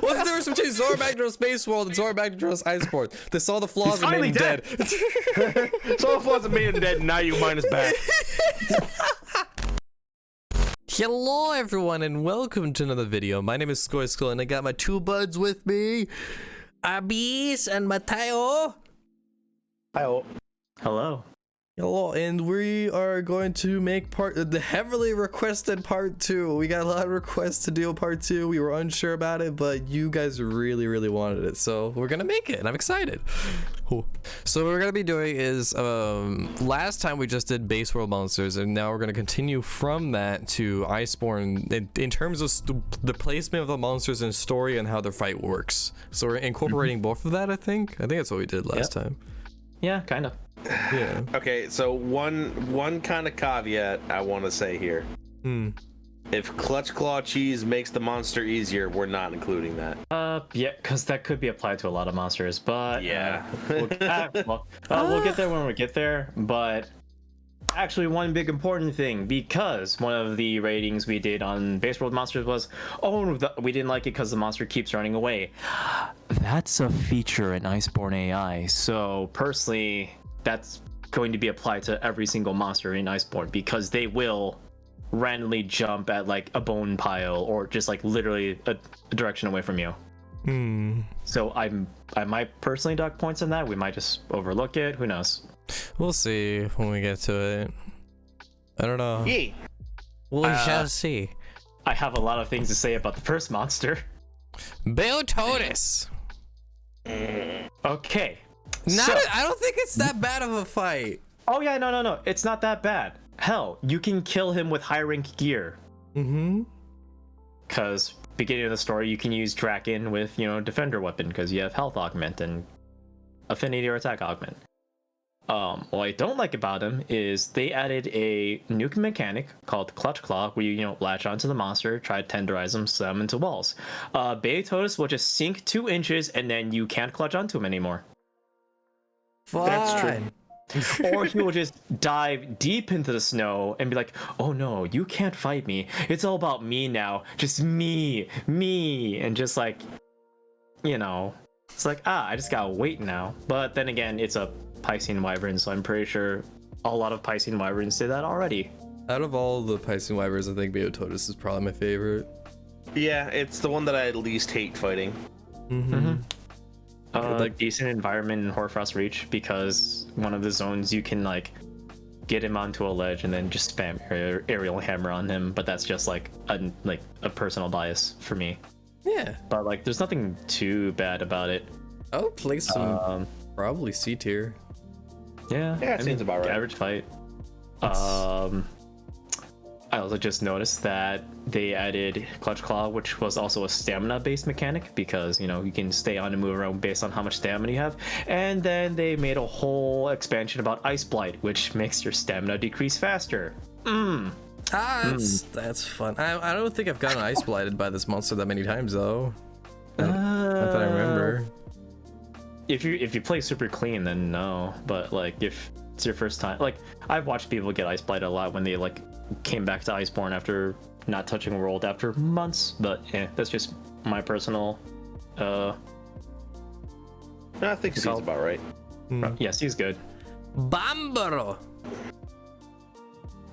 What's the difference between Zora Magdaros Space World and Zora Magdaros Iceborne? They saw the flaws and made him dead. Saw the flaws and made him dead, and now you mine us back. Hello everyone and welcome to another video. My name is Skoyskull and I got my two buds with me, Abis and Mateo. Hi. Hello. Hello, and we are going to make the heavily requested part 2. We got a lot of requests to do part 2. We were unsure about it, but you guys really wanted it, so we're gonna make it and I'm excited. So what we're gonna be doing is last time we just did base world monsters, and now we're gonna continue from that to Iceborne in terms of the placement of the monsters and story and how their fight works. So we're incorporating both of that. I think that's what we did last time. Yeah, kind of. Yeah. Okay, so one kind of caveat I want to say here. If Clutch Claw Cheese makes the monster easier, we're not including that. Yeah, because that could be applied to a lot of monsters, but yeah, we'll get there when we get there. But actually, one big important thing, because one of the ratings we did on Base World Monsters was, we didn't like it because the monster keeps running away. That's a feature in Iceborne AI. So personally, that's going to be applied to every single monster in Iceborne, because they will randomly jump at like a bone pile or just like literally a direction away from you. So I might personally dock points on that. We might just overlook it. Who knows? We'll see when we get to it. I don't know. Yeah. We shall see. I have a lot of things to say about the first monster. Beotodus. Okay. I don't think it's that bad of a fight. Oh yeah, no. It's not that bad. Hell, you can kill him with high rank gear. Because beginning of the story, you can use Draken with, defender weapon, because you have health augment and affinity or attack augment. What I don't like about him is they added a new mechanic called Clutch Claw, where you latch onto the monster, try to tenderize him, slam him into walls. Beotodus will just sink 2 inches and then you can't clutch onto him anymore. Fine. That's true. Or he will just dive deep into the snow and be like, oh no, you can't fight me. It's all about me now. Just me. And just like, it's like, I just gotta wait now. But then again, it's a Piscean Wyvern, so I'm pretty sure a lot of Piscean Wyverns did that already. Out of all the Piscean Wyverns, I think Beotodus is probably my favorite. Yeah, it's the one that I least hate fighting. Like decent environment in Hoarfrost Reach, because one of the zones you can like get him onto a ledge and then just spam aerial hammer on him, but that's just like a personal bias for me. Yeah, but like there's nothing too bad about it. I would play some probably C tier. Yeah, it seems about right. Average fight. I also just noticed that they added Clutch Claw, which was also a stamina-based mechanic, because, you can stay on and move around based on how much stamina you have. And then they made a whole expansion about Ice Blight, which makes your stamina decrease faster. That's fun. I don't think I've gotten Ice Blighted by this monster that many times, though. Not that I remember. If you play super clean, then no. But, like, if it's your first time... Like, I've watched people get Ice Blighted a lot when they, like, came back to Iceborne after not touching World after months, but yeah, that's just my personal I think C's about right. Yes, he's good. Bambaro.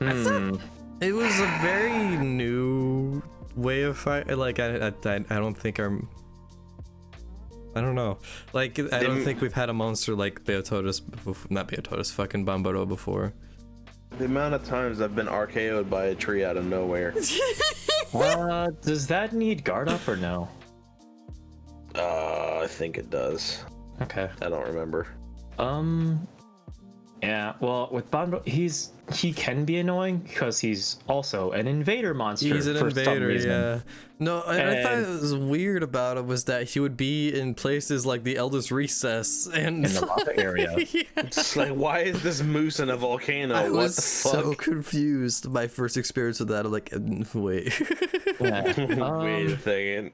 It was a very new way of fight. Like I don't think I don't know. Like I don't think we've had a monster like Beotodus, not Beotodus, fucking Bambaro before. The amount of times I've been RKO'd by a tree out of nowhere. Does that need guard up or no? I think it does. Okay. I don't remember. Yeah, well, with Bambaro, he can be annoying because he's also an invader monster. He's an invader, yeah. No, I thought it was weird about him was that he would be in places like the Eldest Recess and in the lava area. Yeah. It's like, why is this moose in a volcano? I what was the fuck? so confused. My first experience with that, I'm like, wait. Yeah. Wait a second.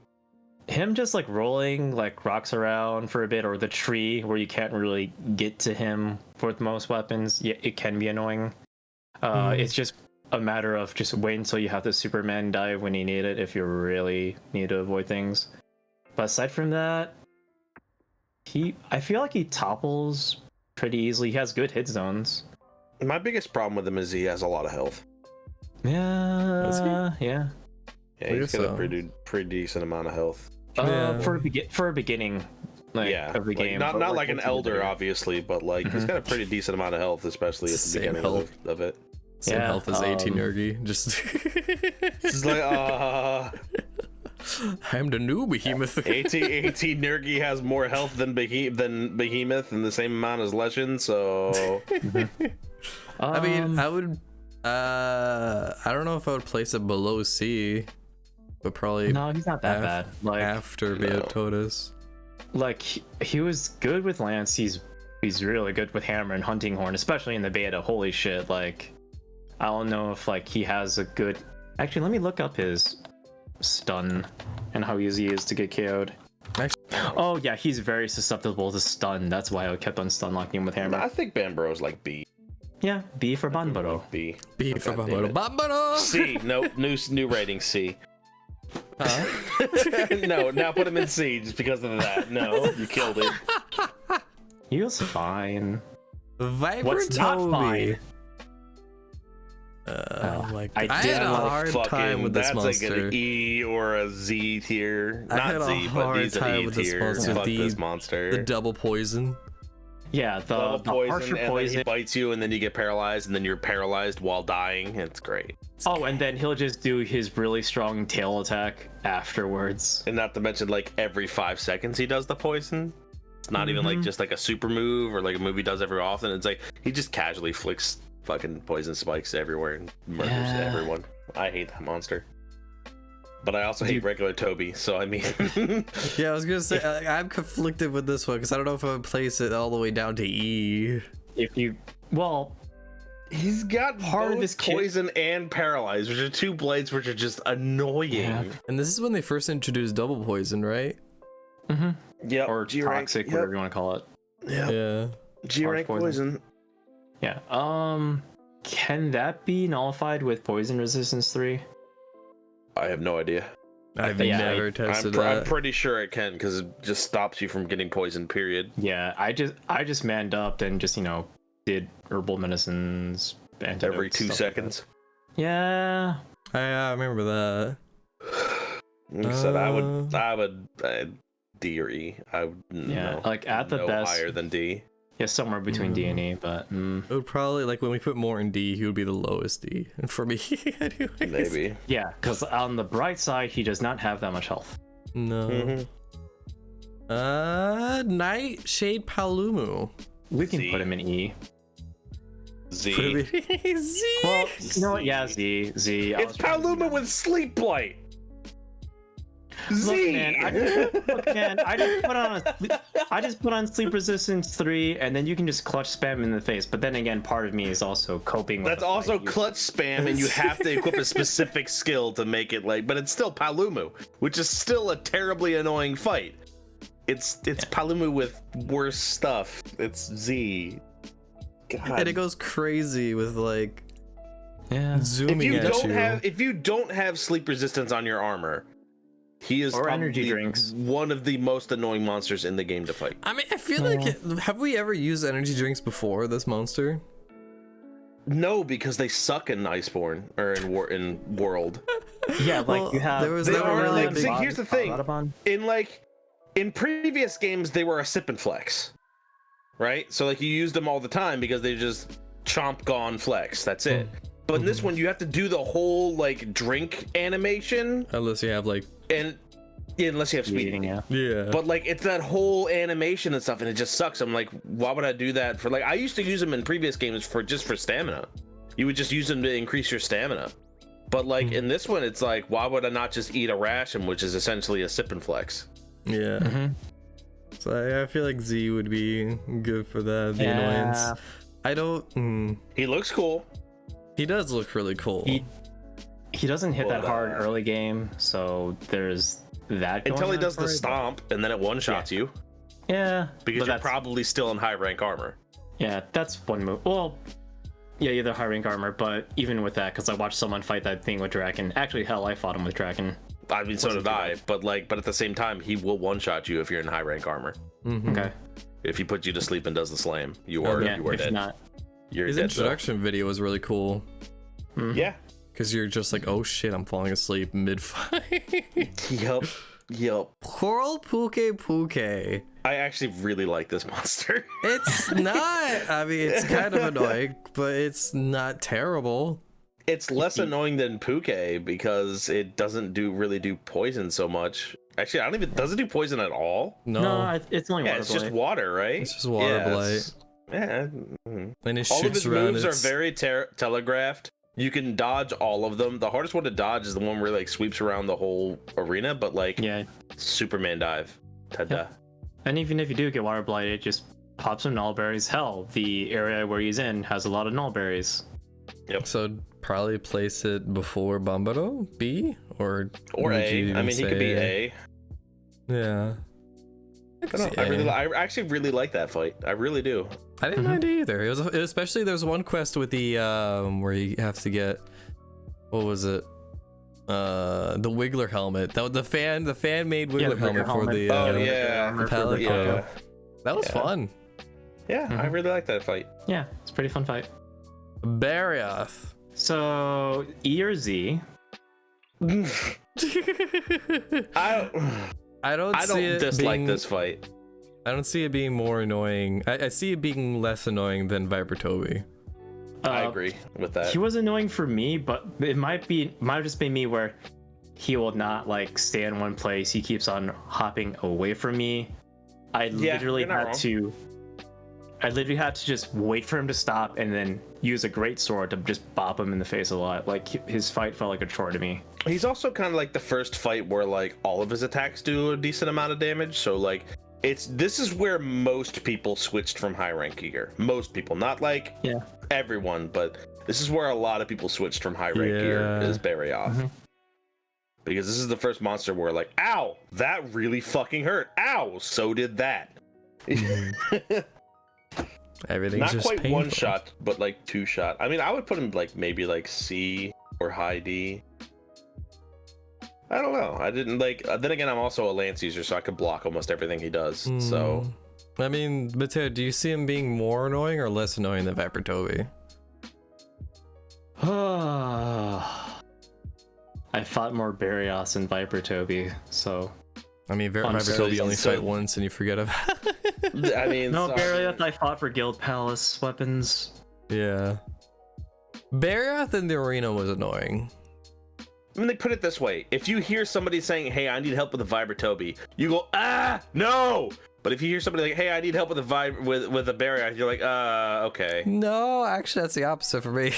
Him just like rolling like rocks around for a bit, or the tree where you can't really get to him with most weapons, yeah, it can be annoying. It's just a matter of just wait until you have the Superman dive when you need it, if you really need to avoid things. But aside from that, I feel like he topples pretty easily. He has good hit zones. My biggest problem with him is he has a lot of health. Yeah. Yeah. Yeah, he's got a pretty decent amount of health. For a beginning, like, of the game. Not like an elder, obviously, but like he's got a pretty decent amount of health, especially at the beginning of it. Same health as AT Nergy. Just it's like I'm the new behemoth. AT Nergy has more health than behemoth and the same amount as Leshen, so I mean, I would I don't know if I would place it below C, but probably no, he's not that bad. Like after Beatotus. Like he was good with Lance. He's really good with Hammer and Hunting Horn, especially in the beta. Holy shit! Like I don't know if like he has a good. Actually, let me look up his stun and how easy he is to get KO'd. Oh yeah, he's very susceptible to stun. That's why I kept on stun locking him with Hammer. I think Banburo's like B. Yeah, B for Banburo. B for Banburo. Banburo! C. No, new rating C. Huh? No, now put him in C just because of that. No, you killed it. He was fine. What's not fine? Like I had a hard time with this monster. That's like an E or a Z tier. I had Not Z, a but hard D's an time E with this tier. monster. Fuck this monster. The double poison. Yeah, the harsher and poison. then he bites you, and then you get paralyzed, and then you're paralyzed while dying. It's great. Oh, and then he'll just do his really strong tail attack afterwards. And not to mention, like every 5 seconds he does the poison. It's not even like just like a super move or like a move he does every often. It's like he just casually flicks fucking poison spikes everywhere and murders everyone. I hate that monster. But I also hate regular Toby, so I mean... Yeah, I was gonna say, I'm conflicted with this one, because I don't know if I would place it all the way down to E. If you... Well... He's got part of his poison and paralyzed, which are two blades which are just annoying. Yeah. And this is when they first introduced double poison, right? Mm-hmm. Yeah. Or toxic, whatever you want to call it. Yeah. G-rank poison. Yeah. Can that be nullified with poison resistance 3? I have no idea. I've never tested that. I'm pretty sure it can, because it just stops you from getting poisoned, period. Yeah, I just manned up and just, did herbal medicines every 2 seconds. Yeah. I remember that. Like I said, I would D or E. I would like at the best higher than D. Yeah, somewhere between D and E, but it would probably, like, when we put more in D, he would be the lowest D. And for me, anyways. Maybe. Yeah, because on the bright side, he does not have that much health. No. Nightshade Palumu. We can put him in E. Z. Z. Well, you know what? Yeah, Z. It's Palumu with Sleep Blight. Z. Look, man, I just put on sleep resistance 3, and then you can just clutch spam in the face. But then again, part of me is also coping with. That's also clutch spam, and you have to equip a specific skill to make it like. But it's still Palumu, which is still a terribly annoying fight. It's Palumu with worse stuff. It's Z. God. And it goes crazy with like zooming at you. If you don't have sleep resistance on your armor, he is or energy drinks. One of the most annoying monsters in the game to fight. I mean, I feel like have we ever used energy drinks before this monster? No, because they suck in Iceborne or in World. Yeah, like you have. Here's the thing. In previous games, they were a sip and flex, right? So like you used them all the time because they just chomp gone flex. That's it. But in this one, you have to do the whole like drink animation. Unless you have unless you have speed. Yeah. But like it's that whole animation and stuff, and it just sucks. I'm like, why would I do that for? Like I used to use them in previous games for stamina. You would just use them to increase your stamina. But like in this one, it's like, why would I not just eat a ration, which is essentially a sip and flex? Yeah. So I feel like Z would be good for that. The annoyance. I don't. He looks cool. He does look really cool. He doesn't hit that hard early game, so there's that. Until he does the stomp, and then it one-shots you. Yeah. Because you're probably still in high rank armor. Yeah, that's one move. Well, yeah, either high rank armor, but even with that, because I watched someone fight that thing with Draken. Actually, hell, I fought him with Draken. I mean, so did I. But at the same time, he will one-shot you if you're in high rank armor. Okay. If he puts you to sleep and does the slam, you are if dead. not, You're His dead. introduction video was really cool. Yeah. Because you're just like, oh shit, I'm falling asleep mid-fight. Yup. Coral Puke. I actually really like this monster. It's not. I mean, it's kind of annoying, but it's not terrible. It's less annoying than Puke because it doesn't really do poison so much. Actually, I don't even. Does it do poison at all? No, it's only water It's blight. just water, right? it's just water blight. Yeah. And it All of shoots his around. moves are very telegraphed. You can dodge all of them. The hardest one to dodge is the one where like sweeps around the whole arena, but like Superman dive. Ta-da. And even if you do get water blight, it just pops some null berries. Hell, the area where he's in has a lot of null berries. Yep. So probably place it before Bombado B or Or would A. you I even mean, he could be say A. Yeah. I don't know. I actually really like that fight. I really do. I didn't mind it either. It was especially there's one quest with the where you have to get, what was it? The Wiggler helmet. That was the fan made Wiggler helmet for the the Palico. Yeah. That was fun. Yeah, I really like that fight. Yeah, it's a pretty fun fight. Barioth. So E or Z? I don't dislike this fight. I don't see it being more annoying. I see it being less annoying than Viper Toby. I agree with that. He was annoying for me, but it might just be me where he will not like stay in one place. He keeps on hopping away from me. I literally had to just wait for him to stop and then use a great sword to just bop him in the face a lot. Like his fight felt like a chore to me. He's also kind of like the first fight where like all of his attacks do a decent amount of damage. So like this is where most people switched from high rank gear. Most people, not like everyone, but this is where a lot of people switched from high rank gear is Barioth. Because this is the first monster where like, ow, that really fucking hurt. Ow, so did that. Everything's not just quite painful. one shot, but like two shot. I mean, I would put him like maybe like C or high D. I don't know. I didn't like. Then again, I'm also a lance user, so I could block almost everything he does. So, I mean, but Teir, do you see him being more annoying or less annoying than Viper Toby? I fought more Barioth and Viper Toby, so. I mean, Viper Toby only fight once and you forget about it. I mean, no, Barioth I fought for Guild Palace weapons. Yeah. Barioth in the arena was annoying. I mean, they put it this way: if you hear somebody saying, "Hey, I need help with a Viper Toby," you go, "Ah, no!" But if you hear somebody like, "Hey, I need help with a with a Barioth," you're like, okay." No, actually, that's the opposite for me.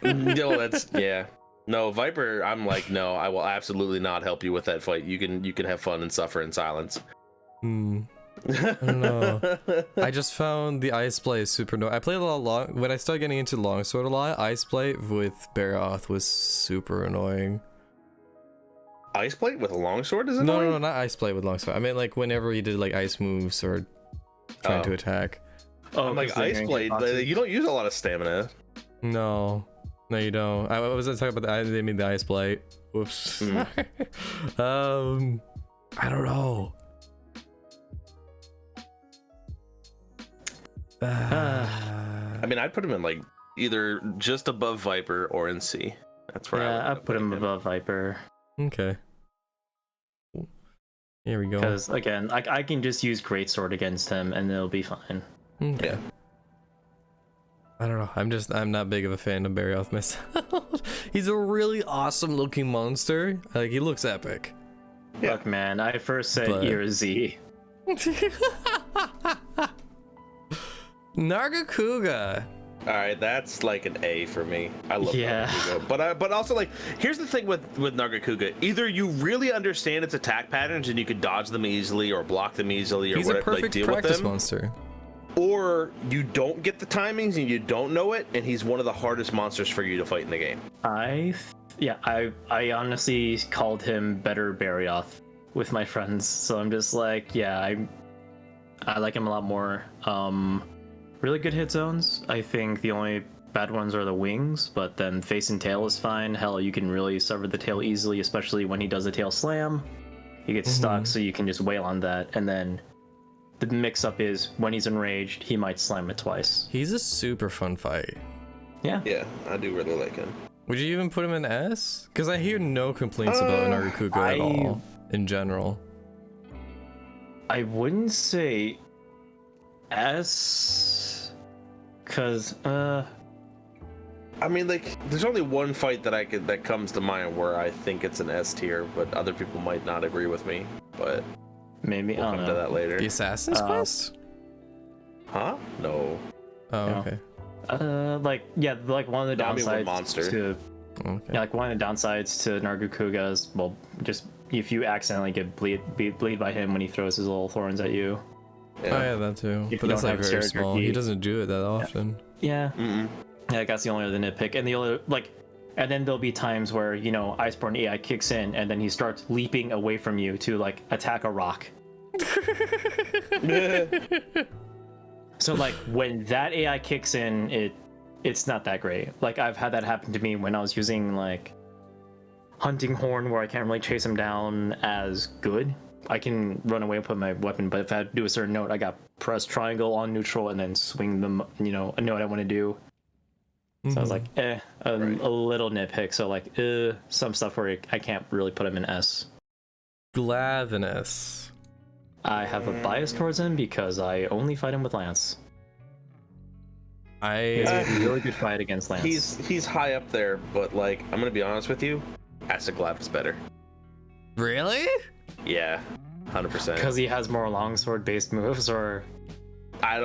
No, no Viper. I'm like, no, I will absolutely not help you with that fight. You can have fun and suffer in silence. I don't know. I just found the Ice Blade super annoying. I played a lot when I started getting into Longsword a lot. Ice Blade with Barioth was super annoying. Ice Blade with a longsword is No, annoying? no, not Ice Blade with Longsword. I meant like whenever you did like ice moves or trying to attack. I'm like, Ice Blade, you don't use a lot of stamina. No, you don't. I wasn't talking about they mean the Ice Blade. Whoops. I don't know. I mean, I'd put him in like either just above Viper or in C. That's where I put him above Viper. Okay. Here we go. Because again, I can just use Greatsword against him and it'll be fine. Okay. Yeah. I don't know. I'm not big of a fan of Barioth myself. He's a really awesome looking monster. Like he looks epic. Yeah. Look, man, I first said E or Z. Nargacuga. All right, that's like an A for me. I love Nargacuga, but also like here's the thing with Nargacuga: either you really understand its attack patterns and you can dodge them easily or block them easily or He's whatever, a perfect like deal practice with them, monster. or you don't get the timings and you don't know it, and he's one of the hardest monsters for you to fight in the game. I honestly called him better Barioth with my friends, so I'm just like, I like him a lot more. Really good hit zones. I think the only bad ones are the wings, but then face and tail is fine. Hell, you can really sever the tail easily, especially when he does a tail slam. He gets stuck, so you can just wail on that, and then the mix-up is when he's enraged, he might slam it twice. He's a super fun fight. Yeah. Yeah, I do really like him. Would you even put him in S? Because I hear no complaints about Nargacuga at all, in general. I wouldn't say S, because I mean, like, there's only one fight that comes to mind where I think it's an S tier, but other people might not agree with me. But maybe we'll come to that later. The Assassin's Quest? Huh? No. Oh, No. okay. like one of the No, I mean with downsides Monster. to Okay. yeah, like one of the downsides to Nargacuga is, well, just if you accidentally get bleed by him when he throws his little thorns at you. Yeah. Oh yeah, that too. If But you that's don't like have very Teir small. Jerky. He doesn't do it that often. Yeah. Mm-mm. Yeah, that's the only other nitpick. And the other, like, and then there'll be times where, you know, Iceborne AI kicks in and then he starts leaping away from you to, like, attack a rock. So, like, when that AI kicks in, it's not that great. Like, I've had that happen to me when I was using, like, Hunting Horn, where I can't really chase him down as good. I can run away and put my weapon, but if I had to do a certain note, I got press triangle on neutral and then swing them, you know, a note I want to do. So I was like, a little nitpick. So, like, some stuff where I can't really put him in S. Glavinus. I have a bias towards him because I only fight him with Lance. It's a really good fight against Lance. He's high up there, but like I'm gonna be honest with you, Acid Glaive is better. Really? Yeah, 100%. Because he has more longsword based moves, or I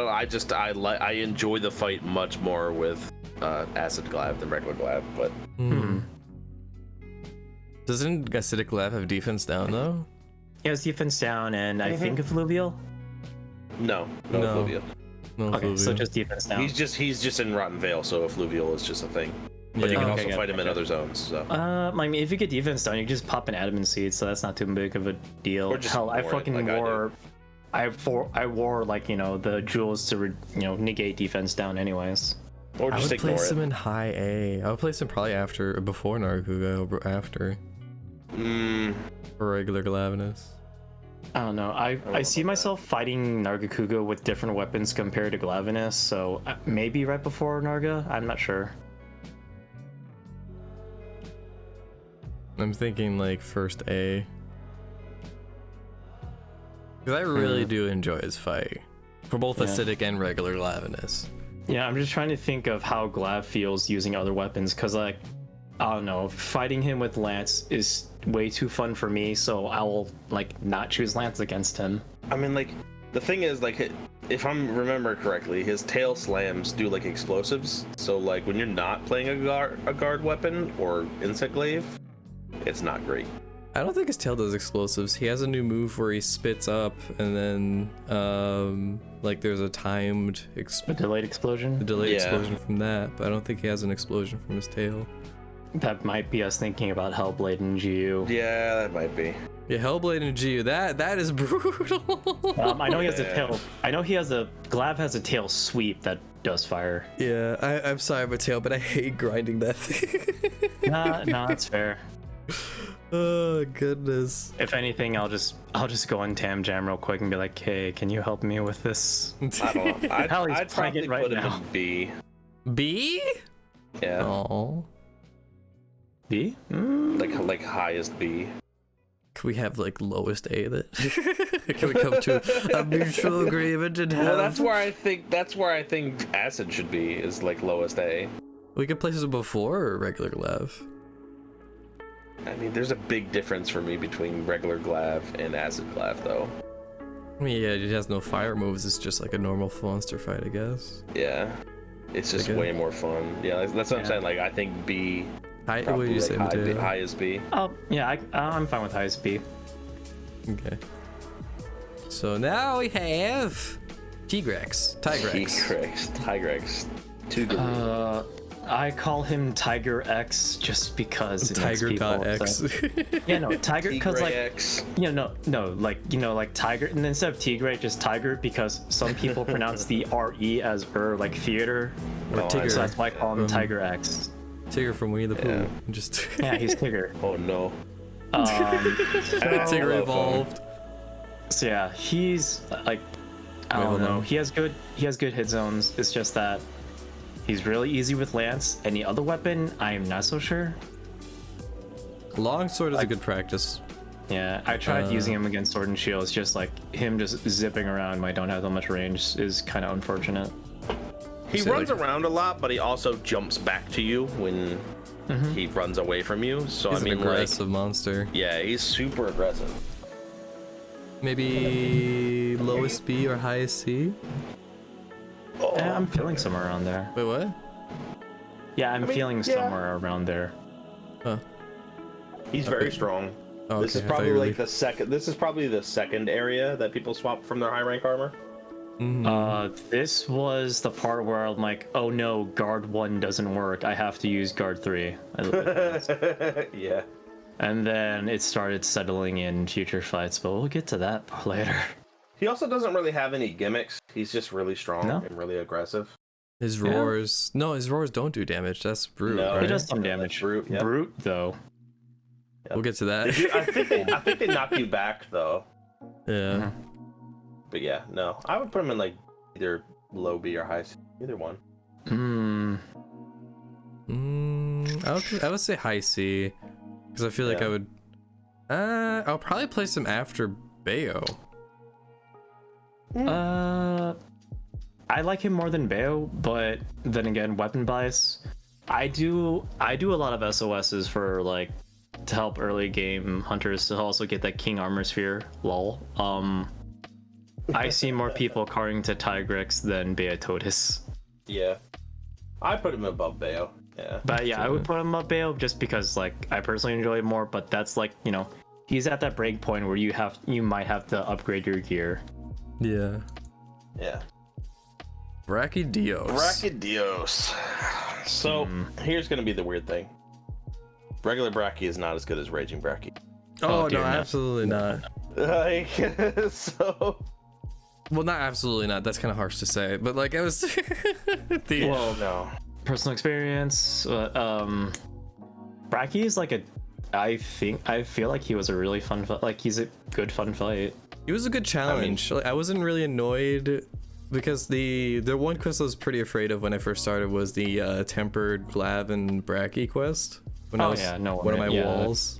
enjoy the fight much more with Acid Glaive than regular Glaive, but Doesn't Acidic Glaive have defense down though? he has defense down, and I think Effluvial. no No. Effluvial. No, Okay, so Fluvial. just defense down. He's just in Rotten Vale, so Effluvial is just a thing. But you Yeah. can Okay, also yeah, fight him in okay. other zones. So I mean, if you get defense down, you can just pop an adamant seed, so that's not too big of a deal. Or just Hell, I ignore it fucking like I wore. I wore, like, you know, the jewels to negate defense down anyways. or I just would ignore place him it. in high A. I would place him probably before Nargacuga, or after. For regular Glavinus. I don't know. I see myself fighting Nargacuga with different weapons compared to Glavinus, so maybe right before Narga. I'm not sure. I'm thinking like first A. Because I really do enjoy his fight. For both Yeah. acidic and regular Glavinus. Yeah, I'm just trying to think of how Glav feels using other weapons, because, like, I don't know, fighting him with Lance is way too fun for me, so I will, like, not choose Lance against him. I mean, like, the thing is, like, if I'm remember correctly, his tail slams do like explosives. So like when you're not playing a guard weapon or insect glaive, it's not great. I don't think his tail does explosives. He has a new move where he spits up and then like there's a timed A delayed explosion? delayed Yeah. explosion from that, but I don't think he has an explosion from his tail. That might be us thinking about Hellblade and GU. Yeah, that might be. Yeah, Hellblade and GU, that is brutal. I know he has a Yeah. tail. I know he has a. Glav has a tail sweep that does fire. Yeah, I'm sorry, Mateo, but I hate grinding that thing. No, that's fair. Oh goodness. If anything, I'll just go on Tam Jam real quick and be like, hey, can you help me with this? I don't know. Hell, he's I'd playing probably it right put him now. in B. B? Yeah, Oh. B? like highest B. Can we have like lowest A then? Can we come to a mutual agreement and have? Well, that's where I think acid should be, is like lowest A. We could place it before regular Lev. I mean, there's a big difference for me between regular Glav and acid Glav, though. I mean, yeah, it has no fire moves. It's just like a normal monster fight, I guess. Yeah, it's just Okay. way more fun. Yeah, that's what I'm saying. Like, I think B. What Probably did you say, like high, Mateo? highest B. Oh, yeah, I'm fine with highest B. Okay. So now we have Tigrex. Tigrex. Two good. I call him Tiger X just because it makes Tiger people got upset. X. Yeah, no, Tiger, because like, X. like Tiger, and instead of Tigray, just Tiger, because some people pronounce the RE as like theater, Or Tigger. so that's why I call him Tiger X. Tigger from Winnie the Pooh. Yeah. Just Yeah, he's Tigger. Oh no. Tigger evolved. So yeah, he's like, I don't hold know. on. He has good hit zones. It's just that he's really easy with lance. Any other weapon, I am not so sure. Longsword is a good practice. Yeah, I tried using him against sword and shield. It's just like him just zipping around when I don't have that much range is kind of unfortunate. He So, runs like- around a lot, but he also jumps back to you when he runs away from you. So He's I mean, an aggressive monster. yeah, he's super aggressive. Maybe lowest B or highest C? Yeah, I'm feeling somewhere around there. Wait, what? Yeah, I'm feeling yeah. somewhere around there. Huh. He's very strong. Oh, This is okay, I thought probably you were like the second. This is probably the second area that people swap from their high rank armor. This was the part where I'm like, oh no, guard 1 doesn't work. I have to use guard 3. Yeah. And then it started settling in future fights, but we'll get to that later. He also doesn't really have any gimmicks. He's just really strong No. and really aggressive. His roars. No, his roars don't do damage. That's brute. No, right? It does some damage. Brute, yeah. Brute, though. We'll get to that. I think they knock you back though. Yeah. But yeah, no. I would put him in like either low B or high C. Either one. I would say high C, because I feel like Yeah. I would. I'll probably place him after Bayo. I like him more than Bayo, but then again, weapon bias. I do a lot of SOSs for like to help early game hunters to also get that King Armor Sphere. Lol. I see more people carting to Tigrex than Beatotis. Yeah. I put him above Bayo. Yeah. But yeah, I would put him up Bayo just because like I personally enjoy it more. But that's like, you know, he's at that break point where you might have to upgrade your gear. Yeah. Yeah. Brachydios. Brachydios. So here's gonna be the weird thing. Regular Brachy is not as good as Raging Brachy. Oh, dear, no, no. absolutely not. Like, so. Well, not absolutely not. That's kind of harsh to say, but like I was. Well, no. Personal experience. Brachy is like I feel like he was a really fun fight. Like he's a good fun fight. It was a good challenge. I wasn't really annoyed because the one quest I was pretty afraid of when I first started was the tempered Glav and Brachy quest. When I was one of my walls.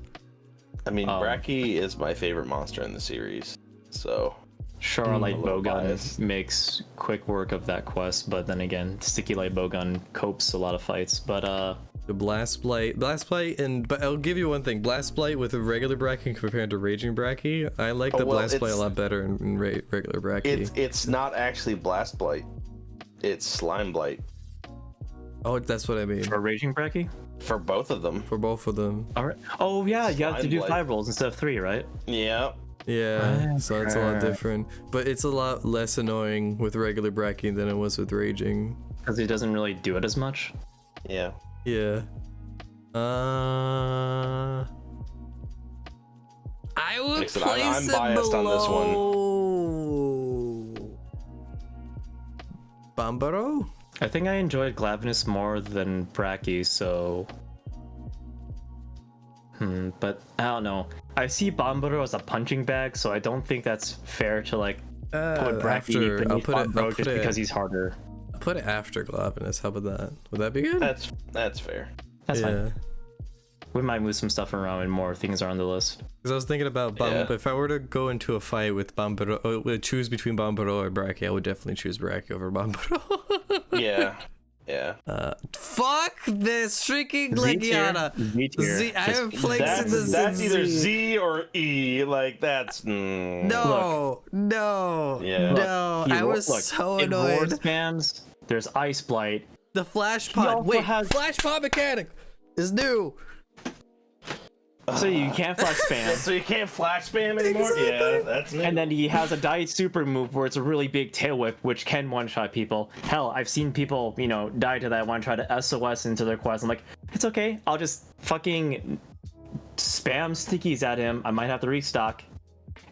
I mean, Brachy is my favorite monster in the series. So. Sure, light little bowgun biased. makes quick work of that quest, but then again, sticky light bowgun copes a lot of fights. But The Blast Blight, but I'll give you one thing. Blast Blight with a regular Brachy compared to Raging Brachy, I like the Blast Blight a lot better in regular Brachy. It's not actually Blast Blight. It's Slime Blight. Oh, that's what I mean. for Raging Brachy? For both of them. For both of them. All right. Oh yeah, you have to Slime do Blight. 5 rolls instead of 3, right? Yeah. Yeah, so it's a lot Okay. different. But it's a lot less annoying with regular Brachy than it was with Raging. Because he doesn't really do it as much. Yeah. Yeah. I would Like I said, place I'm it biased on this one. below Bambaro? I think I enjoyed Glavenus more than Brachy, so. But I don't know. I see Bombaro as a punching bag, so I don't think that's fair to like put Brachy beneath Bombaro just because he's harder. I'll put it after Glavenus. How about that? Would that be good? That's fair. That's yeah. fine. We might move some stuff around and more things are on the list. Because I was thinking about if I were to go into a fight with Bombaro, choose between Bombaro or Brachy, I would definitely choose Brachy over Bombaro. Yeah. Yeah. Fuck this freaking Legiana. Z, I have placed in this. That's either Z or E. Like that's No. Yeah. No. I was so in annoyed. Ward spams, there's Ice Blight. The Flash Pod. also Wait, has- Flash Pod mechanic is new. So you can't flash spam. So you can't flash spam anymore? Exactly. Yeah, that's new. And then he has a diet super move where it's a really big tail whip, which can one-shot people. Hell, I've seen people, die to that one-shot to SOS into their quest. I'm like, it's okay. I'll just fucking spam stickies at him. I might have to restock.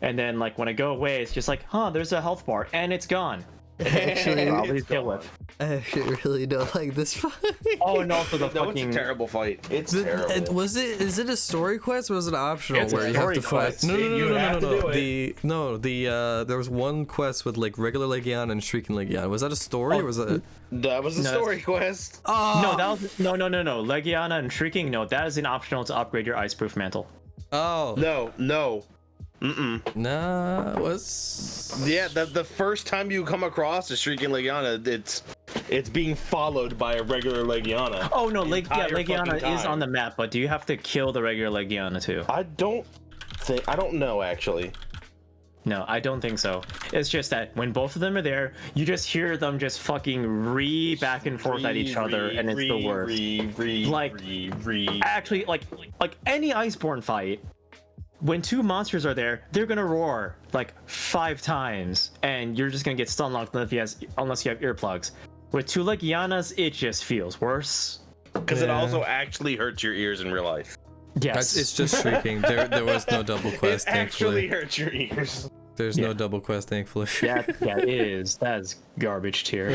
And then, like, when I go away, it's just like, there's a health bar, and it's gone. Actually, Probably tail whip. I actually really don't like this fight. Oh, and also the No, fucking... it's a terrible fight. It's terrible. Is it a story quest or was it optional It's a where you have story to fight? quest. No, You have to do it. There was one quest with like regular Legion and Shrieking Legion. Was that a story or was that? That was a story quest. Oh No, that was... No. Legiana and Shrieking, no, that is an optional to upgrade your Iceproof Mantle. Oh No. nah, it was Yeah, the first time you come across a Shrieking Legiana, it's being followed by a regular Legiana. Oh, no, the entire Legiana fucking is time. on the map, but do you have to kill the regular Legiana too? I don't know actually. No, I don't think so. It's just that when both of them are there, you just hear them just fucking back and forth at each other, and it's the worst. Actually, like any Iceborne fight, when two monsters are there, they're gonna roar like 5 times, and you're just gonna get stun locked unless you have earplugs. With two Legianas, it just feels worse. Because it also actually hurts your ears in real life. Yes, it's just Shrieking. There was no double quest. It actually Thankfully, hurts your ears. there's no double quest. Thankfully. yeah, it is. That's garbage tier.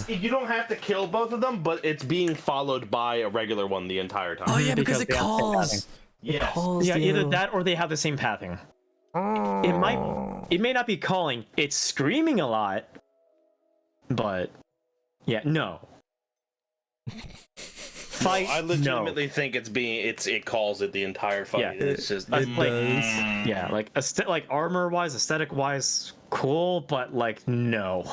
You don't have to kill both of them, but it's being followed by a regular one the entire time. Oh yeah, because it they have the same calls. pathing. It Yes. calls Yeah, you. either that or they have the same pathing. It may not be calling, it's screaming a lot. But yeah, no. Fight. I legitimately think it calls it the entire fight. Yeah, It's just Like, does. like armor wise, aesthetic wise, cool, but like no.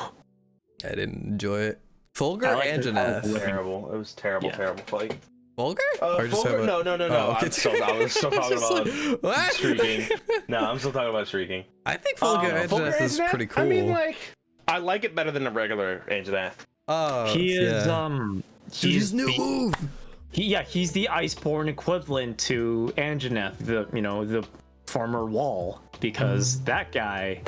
I didn't enjoy it. Fulgur I like and the- Janeth. terrible. It was terrible, Yeah. terrible fight. Fulgur? Or just Fulgur? talking about- No. Oh, okay. I was still talking Just about like, what? Shrieking. No, I'm still talking about Shrieking. I think Fulgur and Janeth is pretty cool. I mean, I like it better than a regular Anjanath. Oh, He is yeah. Dude, His new move. He's the Iceborne equivalent to Anjanath, the former Wall, because that guy,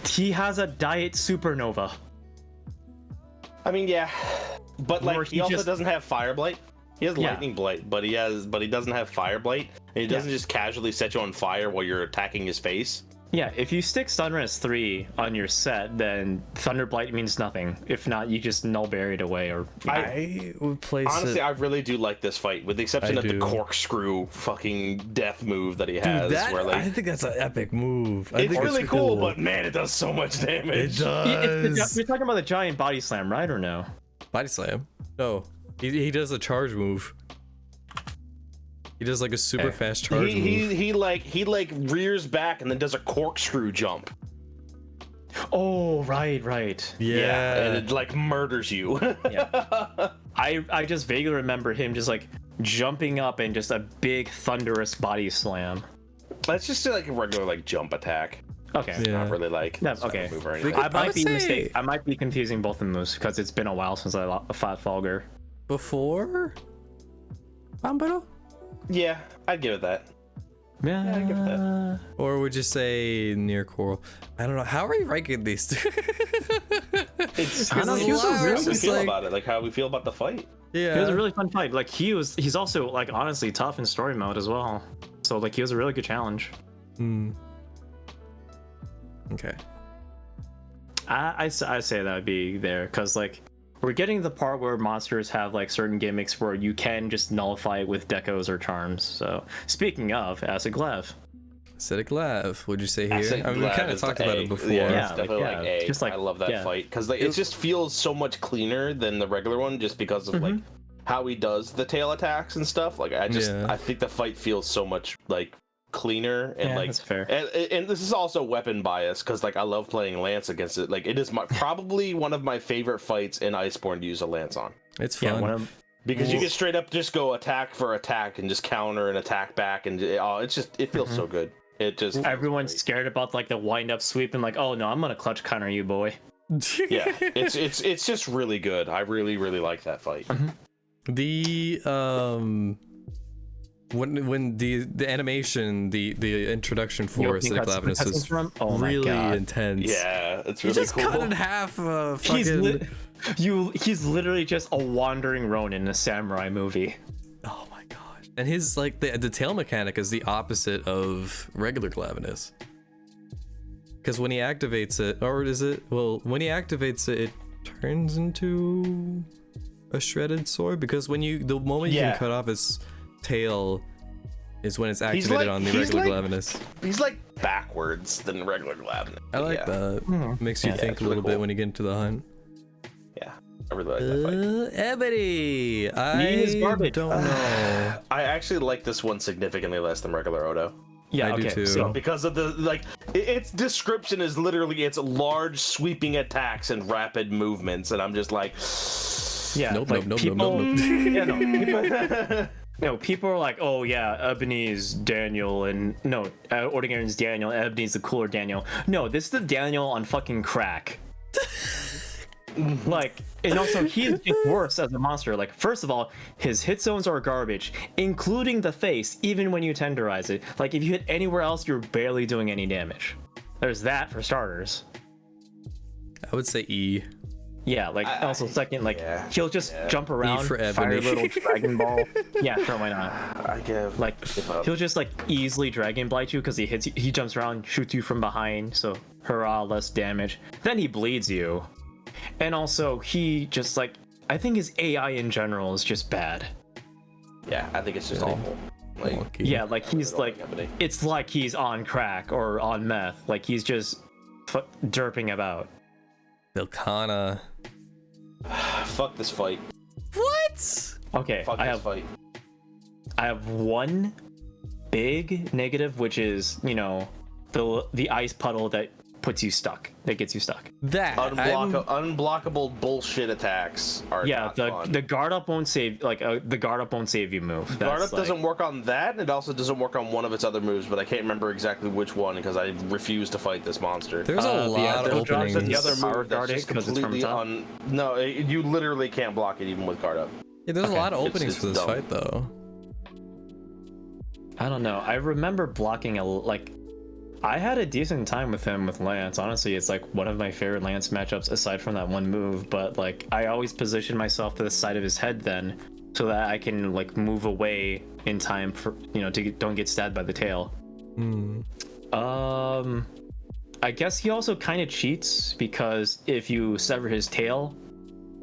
he has a diet supernova. I mean, yeah, but Or he he also just- doesn't have Fire Blight. He has Yeah. Lightning Blight, but he doesn't have Fire Blight, and he doesn't just casually set you on fire while you're attacking his face. Yeah, if you stick Sunrise 3 on your set, then Thunderblight means nothing. If not, you just null bury it away. Or I would place Honestly, it. I really do like this fight, with the exception I of the do. corkscrew fucking death move that he has. Dude, that, where, I think that's an epic move. I it's think really cool, but man, it does so much damage. it does. You're talking about the giant body slam, right, or no? Body slam. No, he does a charge move. He does like a super fast charge move. He rears back and then does a corkscrew jump. Oh, right. Yeah. and it like murders you. Yeah. I just vaguely remember him just like jumping up and just a big thunderous body slam. That's just like a regular like jump attack. Okay. Yeah. Not really like Yeah, special okay. move or anything. I I would might be say- I might be confusing both of those because it's been a while since I fought Fulgur. Before Bombero? Yeah, I'd give it that. Yeah, I give it that. Or would you say near Coral? I don't know. How are you ranking these two? It's I know, There's he was a a lot, real- how we it's feel like- about it, like how we feel about the fight. Yeah. It was a really fun fight. Like he's also like honestly tough in story mode as well. So like he was a really good challenge. Hmm. Okay. I say that would be there because like we're getting to the part where monsters have like certain gimmicks where you can just nullify it with decos or charms. So speaking of acid glaive, Acidic Lav, would you say here? Acid I mean, we Glaive kind of is talked the about A. it before. Yeah, Yeah, it's definitely like, like yeah, A. just like- I love that yeah. fight because like it just feels so much cleaner than the regular one, just because of like how he does the tail attacks and stuff. Like I think the fight feels so much like cleaner and Yeah, like that's fair. And this is also weapon bias because like I love playing Lance against it. Like it is probably one of my favorite fights in Iceborne to use a Lance on. It's fun. yeah, one of Because you can straight up just go attack for attack and just counter and attack back, and it feels so good. It just everyone's scared about like the wind up sweep and like, oh no, I'm gonna clutch counter you, boy. yeah, it's just really good. I really like that fight. The when the animation, the introduction for acidic lavinus is really intense. Yeah, it's He really just cool. cut in half fucking. He's literally just a wandering Ronin in a samurai movie. Oh my gosh! And his like the tail mechanic is the opposite of regular Glavinus. Because when he activates it, or is it? Well, when he activates it, it turns into a shredded sword. Because when the moment you can cut off his tail is when it's activated on the regular Glavinus. He's like backwards than regular Glavinus. I like that. Makes you think a little bit when you get into the hunt. Yeah, I really like that fight. Ebony, I don't know. I actually like this one significantly less than regular Odo. Yeah, I do too. So because of the its description is literally it's large sweeping attacks and rapid movements, and I'm just like, yeah, nope. Yeah, no, no, people are like, oh yeah, Ebony's Daniel, and no, Ordingary's Daniel, Ebony's the cooler Daniel. No, this is the Daniel on fucking crack. Like, and also he's just worse as a monster. Like, first of all, his hit zones are garbage, including the face, even when you tenderize it. Like, if you hit anywhere else, you're barely doing any damage. There's that for starters. I would say E. Yeah, like also second, like he'll just jump around, for fire Ebony. little Dragon Ball. Yeah, sure, why not? I give Like he'll just like easily Dragon Blight you because he jumps around, shoots you from behind, so hurrah, less damage. Then he bleeds you. And also, he just like, I think his AI in general is just bad. Yeah, I think it's just awful. Like, yeah, like he's like, it's like he's on crack or on meth. Like he's just derping about. Vilcana. fuck this fight. What? Okay, Fuck this fight. I have one big negative, which is, you know, the ice puddle that puts you stuck, that gets you stuck. That Unblockable bullshit attacks are not fun. The guard up won't save, like the guard up won't save you move. Guard up doesn't work on that, and it also doesn't work on one of its other moves, but I can't remember exactly which one because I refuse to fight this monster. There's a lot of openings. The other move that's just because it's from completely top. No, you literally can't block it even with guard up. Yeah, there's a lot of openings It's for this dumb. fight though. I don't know. I remember blocking I had a decent time with him with Lance. Honestly, it's like one of my favorite Lance matchups aside from that one move, but like I always position myself to the side of his head then so that I can like move away in time for, you know, don't get stabbed by the tail. I guess he also kind of cheats because if you sever his tail,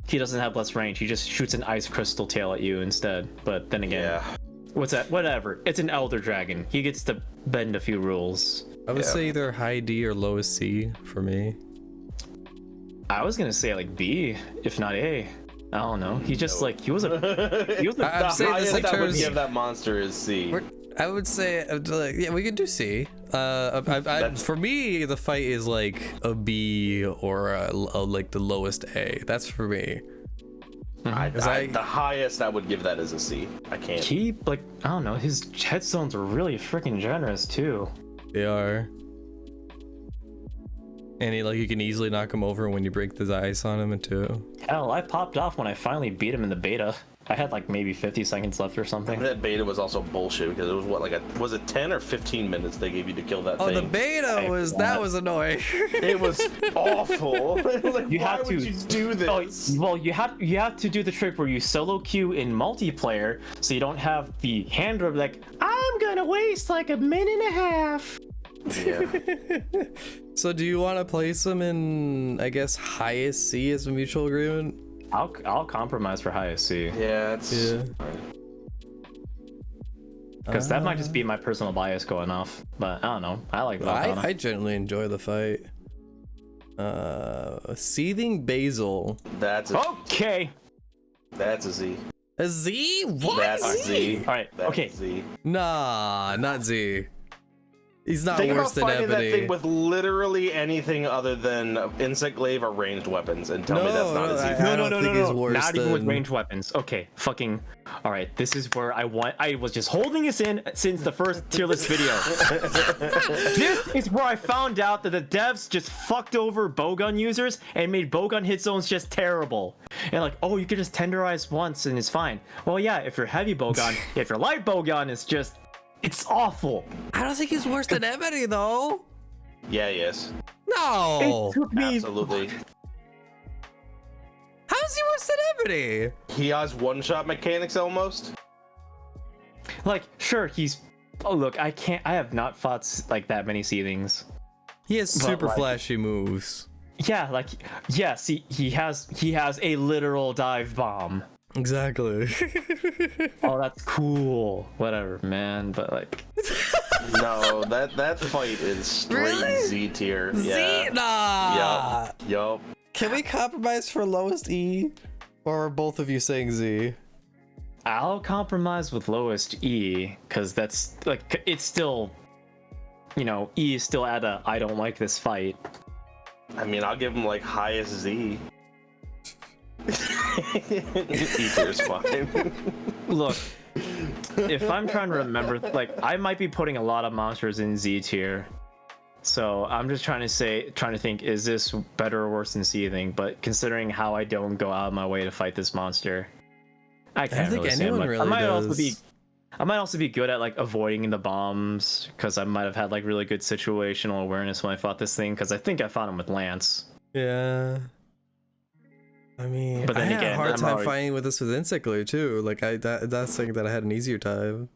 he doesn't have less range. He just shoots an ice crystal tail at you instead. But then again, what's that? Whatever. It's an Elder Dragon. He gets to bend a few rules. I would say either high D or lowest C for me. I was gonna say like B, if not A. I don't know. He just like he was a I'm saying this in I would terms. give that monster is C. I would say, yeah, we could do C. For me, the fight is like a B or like the lowest A. That's for me. The highest I would give that is a C. I can't. He like I don't know. His headstones are really freaking generous too. They are. And you can easily knock him over when you break the ice on him too. Hell, I popped off when I finally beat him in the beta. I had like maybe 50 seconds left or something. That beta was also bullshit because it was what, was it 10 or 15 minutes they gave you to kill that thing? Oh, the beta was annoying. It was awful. It was like, why would you do this? Oh, well, you have to do the trick where you solo queue in multiplayer, so you don't have the hand rub like I'm gonna waste like a minute and a half. Yeah. So do you want to place him in, I guess, highest C as a mutual agreement? I'll compromise for highest C. Yeah, Because that might just be my personal bias going off, but I don't know. I like that. I genuinely enjoy the fight. Seething Basil. That's okay. That's a Z. A Z? What? That's a Z. All right. That's okay. a Z. Nah, not Z. He's not Think worse about than fighting that Ebony. thing with literally anything other than insect glaive or ranged weapons, and tell me that's not as easy. I don't think he's worse Not even with than- ranged weapons. Okay, fucking. All right, this is where I was just holding this in since the first tier list video. This is where I found out that the devs just fucked over bowgun users and made bowgun hit zones just terrible. And like, oh, you can just tenderize once and it's fine. Well, yeah, if you're heavy bowgun, if you're light bowgun, it's awful. I don't think he's worse than Ebony though. Yeah, yes, No. It took me absolutely. How is he worse than Ebony? He has one-shot mechanics almost. like, sure, he's. Oh look, I have not fought like that many seethings. He has super like- flashy moves. Yeah, like, yes, he has a literal dive bomb. Exactly. Oh, that's cool. Whatever, man. But like, No, that fight is straight Really? Z tier. Z? Yeah. Nah. Yup. Can we compromise for lowest E? Or are both of you saying Z? I'll compromise with lowest E, because that's like, it's still, E is still at a I don't like this fight. I mean, I'll give him like highest Z. E tier's fine. Look, if I'm trying to remember, like, I might be putting a lot of monsters in Z tier. So I'm just trying to think, is this better or worse than seething? But considering how I don't go out of my way to fight this monster, I can't think really say. anyone Like, really I might also be good at like avoiding the bombs, because I might have had like really good situational awareness when I fought this thing, because I think I fought him with Lance. Yeah. I mean, But then I had a again, hard I'm time already- fighting with this with Insect Glue too. Like that's something that I had an easier time.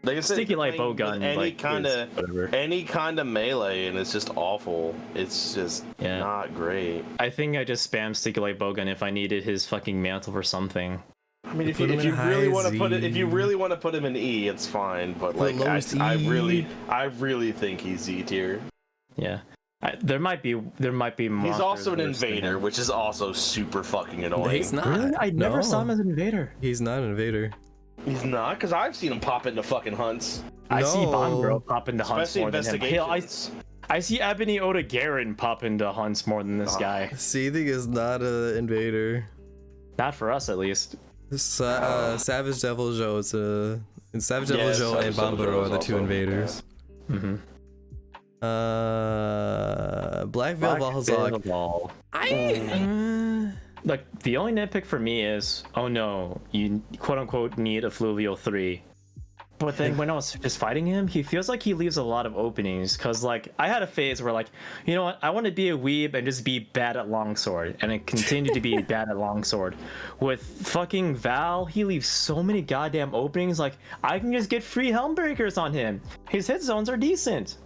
Like I said, Sticky light playing bowgun, with any like, kind is of whatever. melee, and it's just awful. It's just Yeah. not great. I think I just spam Sticky Light Bowgun if I needed his fucking mantle for something. I mean, if Put you, him if in you high really want to Z. put it, if you really want to put him in E, it's fine. But Put like, lowest I E. really think he's Z tier. Yeah, there might be. He's monsters also an worse than invader, him. which is also super fucking annoying. He's not. Really? I never No. saw him as an invader. He's not an invader. He's not, because I've seen him pop into fucking hunts, I see No. Bondro pop into hunts especially more than him. Hell, investigations. I see Ebony Oda Garen pop into hunts more than this guy. Seething is not an invader. Not for us, at least. Savage Devil Joe is Savage Yeah, Devil Joe and Savage Devil Joe Bombaro is are the two also- invaders. Mm-hmm. Black Veil Valhazak. Like, the only nitpick for me is, oh no, you quote unquote need a Fluvial 3. But then when I was just fighting him, he feels like he leaves a lot of openings. Cause like, I had a phase where like, you know what, I want to be a weeb and just be bad at longsword. And I continue to be bad at longsword. With fucking Val, he leaves so many goddamn openings. Like, I can just get free helm breakers on him. His hit zones are decent.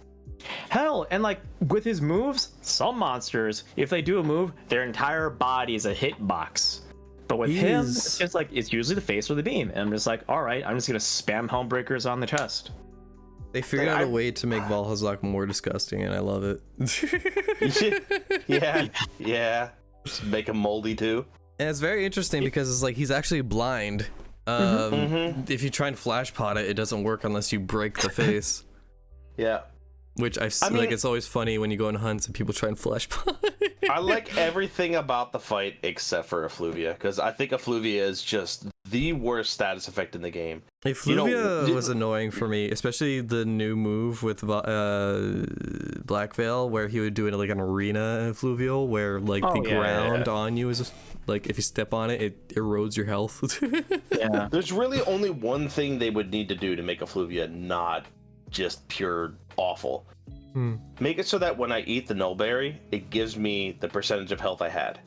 Hell, and like with his moves, some monsters, if they do a move, their entire body is a hitbox. But with him, it's just like, it's usually the face or the beam. And I'm just like, all right, I'm just gonna spam helm breakers on the chest. They figured out a way to make Valhazak more disgusting, and I love it. yeah. Just make him moldy too. And it's very interesting because it's like he's actually blind. If you try and flash pot it, it doesn't work unless you break the face. Yeah. Which I mean- like. It's always funny when you go in hunts and people try and flash pot. I like everything about the fight except for Effluvia, because I think Effluvia is just the worst status effect in the game. Effluvia was annoying for me, especially the new move with Black Veil, where he would do it like an arena Effluvial, where like the ground on you is like if you step on it, it erodes your health. Yeah. There's really only one thing they would need to do to make Effluvia not just pure awful. Make it so that when I eat the Nullberry, it gives me the percentage of health I had.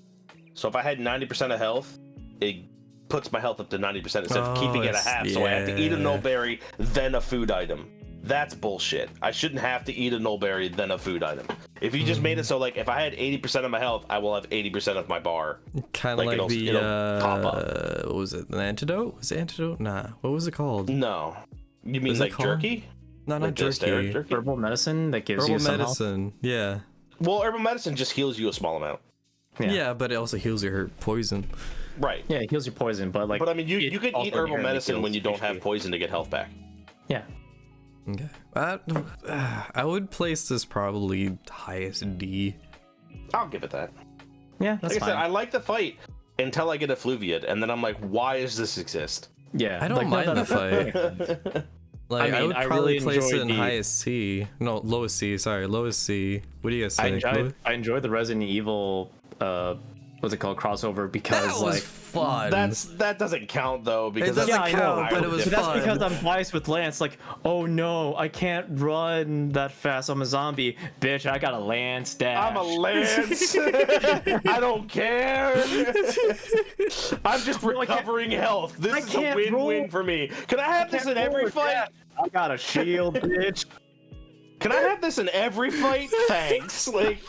So if I had 90% of health, it puts my health up to 90% instead of keeping it at half. So I have to eat a Nullberry, then a food item. That's bullshit. I shouldn't have to eat a Nullberry, then a food item. If you just made it so like if I had 80% of my health, I will have 80% of my bar. Kind of like it'll pop up. what was it? An antidote? Was it antidote? Nah. What was it called? No. You mean Is it like called? jerky? No, not Like just jerky. Herbal medicine that gives you Herbal some health. medicine. Yeah. Well, herbal medicine just heals you a small amount. Yeah, but it also heals your poison. Right. Yeah, it heals your poison, but like. But I mean, you it could also eat herbal inherently medicine when heals you don't have HP. poison to get health back. Yeah. Okay. I would place this probably highest D. I'll give it that. Yeah, that's Like I fine. said, I like the fight until I get Effluviate, and then I'm like, why does this exist? Yeah, I don't mind the fight. Like, I mean, would I probably really place it in enjoyed the- highest C. No, lowest C. Sorry, lowest C. What do you guys think? I enjoyed the Resident Evil what's it called, crossover, because That was like fun. That doesn't count though, because doesn't that's- I know, count, but it was But that's fun. because I'm biased with Lance. Like, oh no, I can't run that fast. I'm a zombie, bitch. I got a Lance dash. I'm a Lance. I don't care. I'm just recovering health. This is a can't win-win roll. for me. Can I have this in every fight? I got a shield, bitch. Can I have this in every fight? Thanks. Like,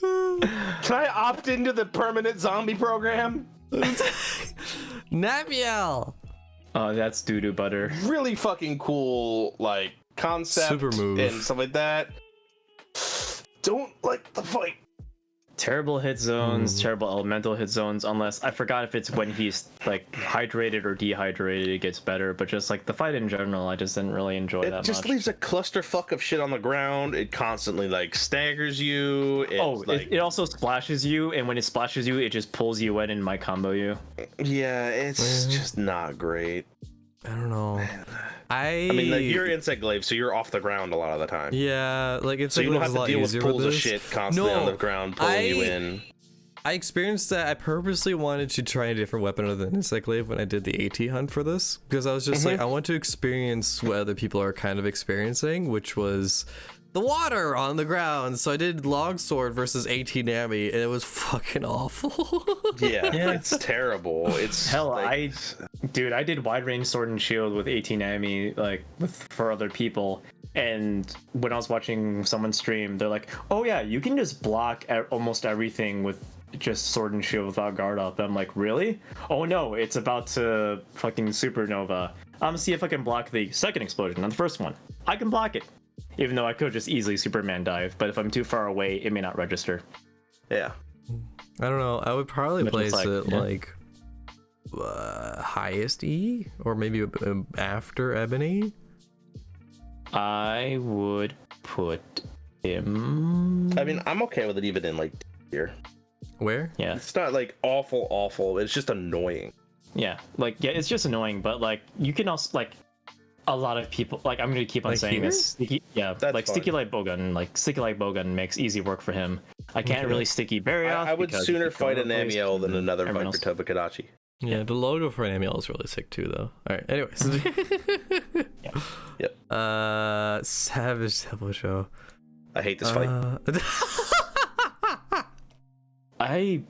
can I opt into the permanent zombie program? Namiel! Oh, that's doo-doo butter. Really fucking cool, like, concept Super move. and stuff like that. Don't like the fight. Terrible hit zones, terrible elemental hit zones, unless I forgot if it's when he's like hydrated or dehydrated, it gets better. But just like the fight in general, I just didn't really enjoy It that just much. leaves a clusterfuck of shit on the ground. It constantly like staggers you. It's like, it also splashes you, and when it splashes you, it just pulls you in and might combo you. yeah, it's just not great. I don't know. I mean, like, you're insect glaive, so you're off the ground a lot of the time. yeah, like it's So you don't have a to lot deal with easier pools of this. shit constantly on No, the ground pulling you in. I experienced that. I purposely wanted to try a different weapon other than insect glaive when I did the AT hunt for this, because I was just like, I want to experience what other people are kind of experiencing, which was the water on the ground. So I did Longsword versus AT Nami, and it was fucking awful. Yeah, it's terrible. It's Hell, like, I did wide range sword and shield with 18 enemy for other people, and when I was watching someone stream, they're like, "Oh yeah, you can just block almost everything with just sword and shield without guard up." I'm like, "Really? Oh no, it's about to fucking supernova. I'm gonna see if I can block the second explosion, not the first one. I can block it, even though I could just easily Superman dive. But if I'm too far away, it may not register." yeah. I don't know. I would probably But it's place like, it yeah. like highest E, or maybe after Ebony. I would put him. I mean, I'm okay with it even in like here. Where? Yeah, It's not like awful. It's just annoying. yeah, it's just annoying. But like, you can also like. A lot of people like I'm gonna keep on Like saying here? this. Sticky, yeah, That's like fine. sticky light bowgun makes easy work for him. I can't Okay. really sticky berry off. I would because sooner he's going fight an to place Amiel than another everyone Viper else. Tobakadachi. Yeah, the logo for an Amiel is really sick too, though. All right. Anyways. Yep. Savage Devil Show. I hate this fight. I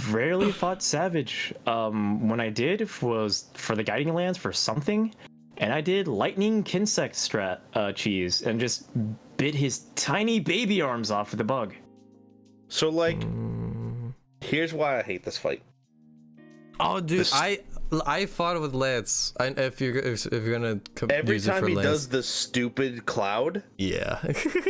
rarely fought Savage. When I did was for the Guiding Lands for something, and I did Lightning Kinsect strat cheese and just bit his tiny baby arms off with the bug. So like, here's why I hate this fight. Oh, dude, This- I fought it with Lance. If you're gonna Every use it time for he Lance, does the stupid cloud, yeah.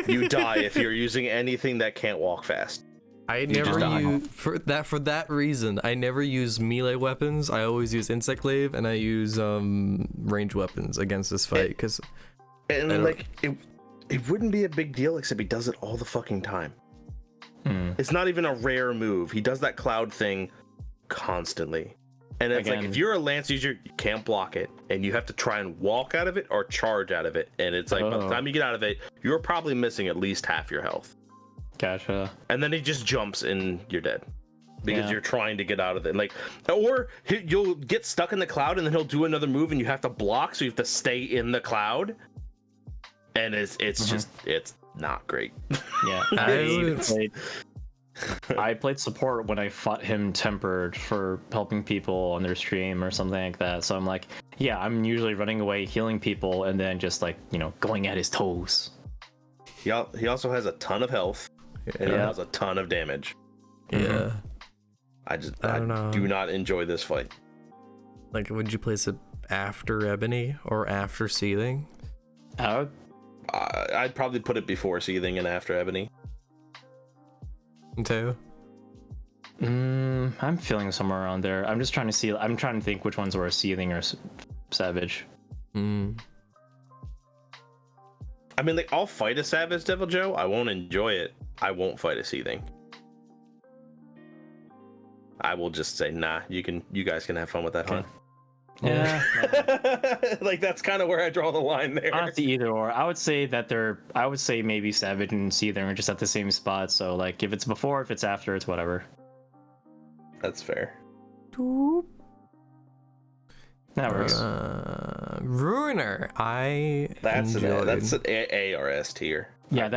you die if you're using anything that can't walk fast. I just never die. use for that reason. I never use melee weapons. I always use insect glaive, and I use ranged weapons against this fight because And don't- like, it wouldn't be a big deal except he does it all the fucking time. It's not even a rare move. He does that cloud thing constantly. And it's like, Again. if you're a lance user, you can't block it, and you have to try and walk out of it or charge out of it. And it's like, by the Oh. time you get out of it, you're probably missing at least half your health. Gotcha. And then he just jumps and you're dead because Yeah. you're trying to get out of it. Like, or you'll get stuck in the cloud and then he'll do another move and you have to block, so you have to stay in the cloud. And it's just it's not great. Yeah. I played support when I fought him tempered for helping people on their stream or something like that. So I'm like, yeah, I'm usually running away, healing people, and then just like, going at his toes. He also has a ton of health and he Yeah. has a ton of damage. yeah. I don't know. do not enjoy this fight. Like, would you place it after Ebony or after Seething? I'd probably put it before Seething and after Ebony. Too. I'm feeling somewhere around there. I'm just trying to see. I'm trying to think which ones were Seething or Savage. I mean, like, I'll fight a Savage Devil Joe. I won't enjoy it. I won't fight a Seething. I will just say, nah. You guys can have fun with that hunt. Yeah. Like, that's kind of where I draw the line there. Honestly, either or. I would say maybe Savage and Seether are just at the same spot. So like, if it's before, if it's after, it's whatever. That's fair. That works. Ruiner. That's an A or S tier. Yeah,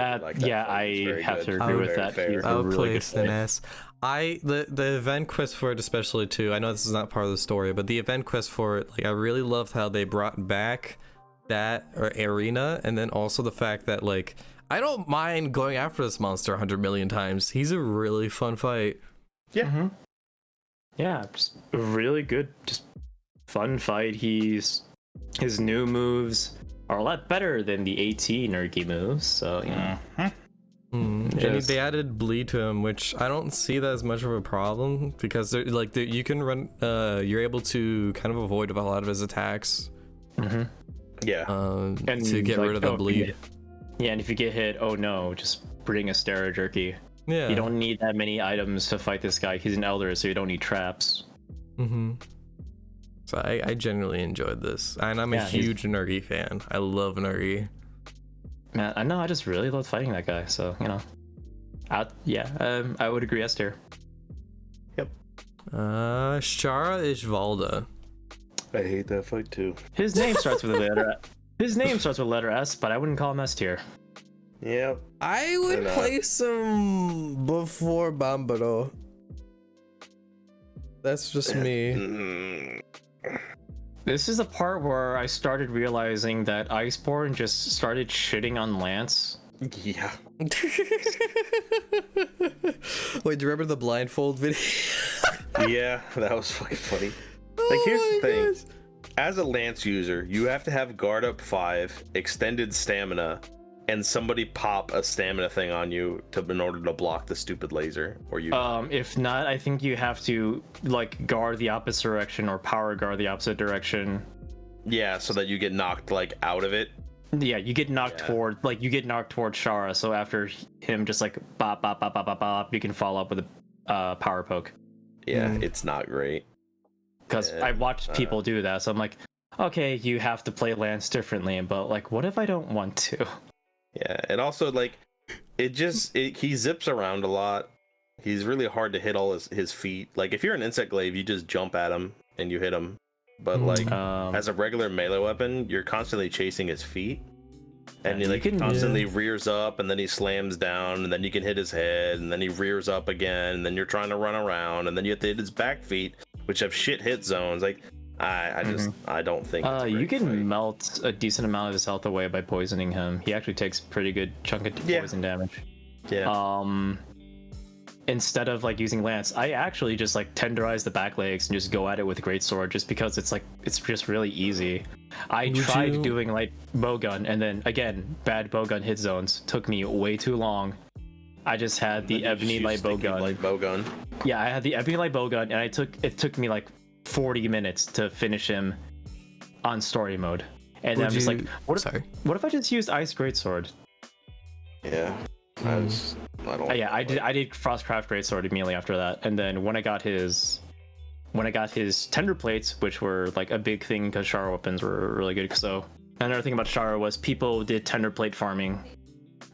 I have to agree with that. He's a I'll really place good an S. The event quest for it especially too. I know this is not part of the story, but the event quest for it, like I really loved how they brought back that arena, and then also the fact that like I don't mind going after this monster 100 million times. He's a really fun fight. Yeah. Mm-hmm. Yeah, just a really good, just fun fight. His new moves are a lot better than the 18 Nerky moves, so you know. And they added bleed to him, which I don't see that as much of a problem because you can run. You're able to kind of avoid a lot of his attacks. Yeah. And to get rid of the bleed. Yeah, and if you get hit, oh no, just bring a Stera Jerky. Yeah. You don't need that many items to fight this guy. He's an elder, so you don't need traps. So I genuinely enjoyed this, and I'm a huge Nergy fan. I love Nergy. Man, I know. I just really love fighting that guy. So you know, I would agree. S tier. Yep. Shara Ishvalda. I hate that fight too. His name starts with a letter. His name starts with a letter S, but I wouldn't call him S tier. Yep. I would place him before Bambaro. That's just me. This is the part where I started realizing that Iceborne just started shitting on Lance. Yeah. Wait, do you remember the blindfold video? Yeah, that was fucking funny. Like, here's the thing. Gosh. As a Lance user, you have to have guard up 5, extended stamina, and somebody pop a stamina thing on you in order to block the stupid laser. Or you. If not, I think you have to like guard the opposite direction or power guard the opposite direction. Yeah, so that you get knocked like out of it. Yeah, you get knocked toward Shara. So after him just like bop bop bop bop bop bop, you can follow up with a power poke. Yeah, it's not great. Because I watched people do that, so I'm like, okay, you have to play Lance differently. But like, what if I don't want to? Yeah, and also like he zips around a lot. He's really hard to hit all his feet. Like if you're an insect glaive, you just jump at him and you hit him. But like as a regular melee weapon, you're constantly chasing his feet. And he constantly rears up, and then he slams down, and then you can hit his head, and then he rears up again, and then you're trying to run around, and then you have to hit his back feet, which have shit hit zones. Like I don't think you can melt a decent amount of his health away by poisoning him. He actually takes pretty good chunk of poison damage. Instead of like using Lance, I actually just like tenderize the back legs and just go at it with greatsword, just because it's just really easy. I tried doing like bowgun, and then again bad bowgun hit zones took me way too long. I just had the ebony light bowgun. Yeah, I had the ebony light bowgun, and it took me like 40 minutes to finish him on story mode. And then I'm just like, what if I just used ice greatsword? Yeah. I did Frostcraft greatsword immediately after that, and then when I got his tender plates, which were like a big thing because Shara weapons were really good. So another thing about Shara was people did tender plate farming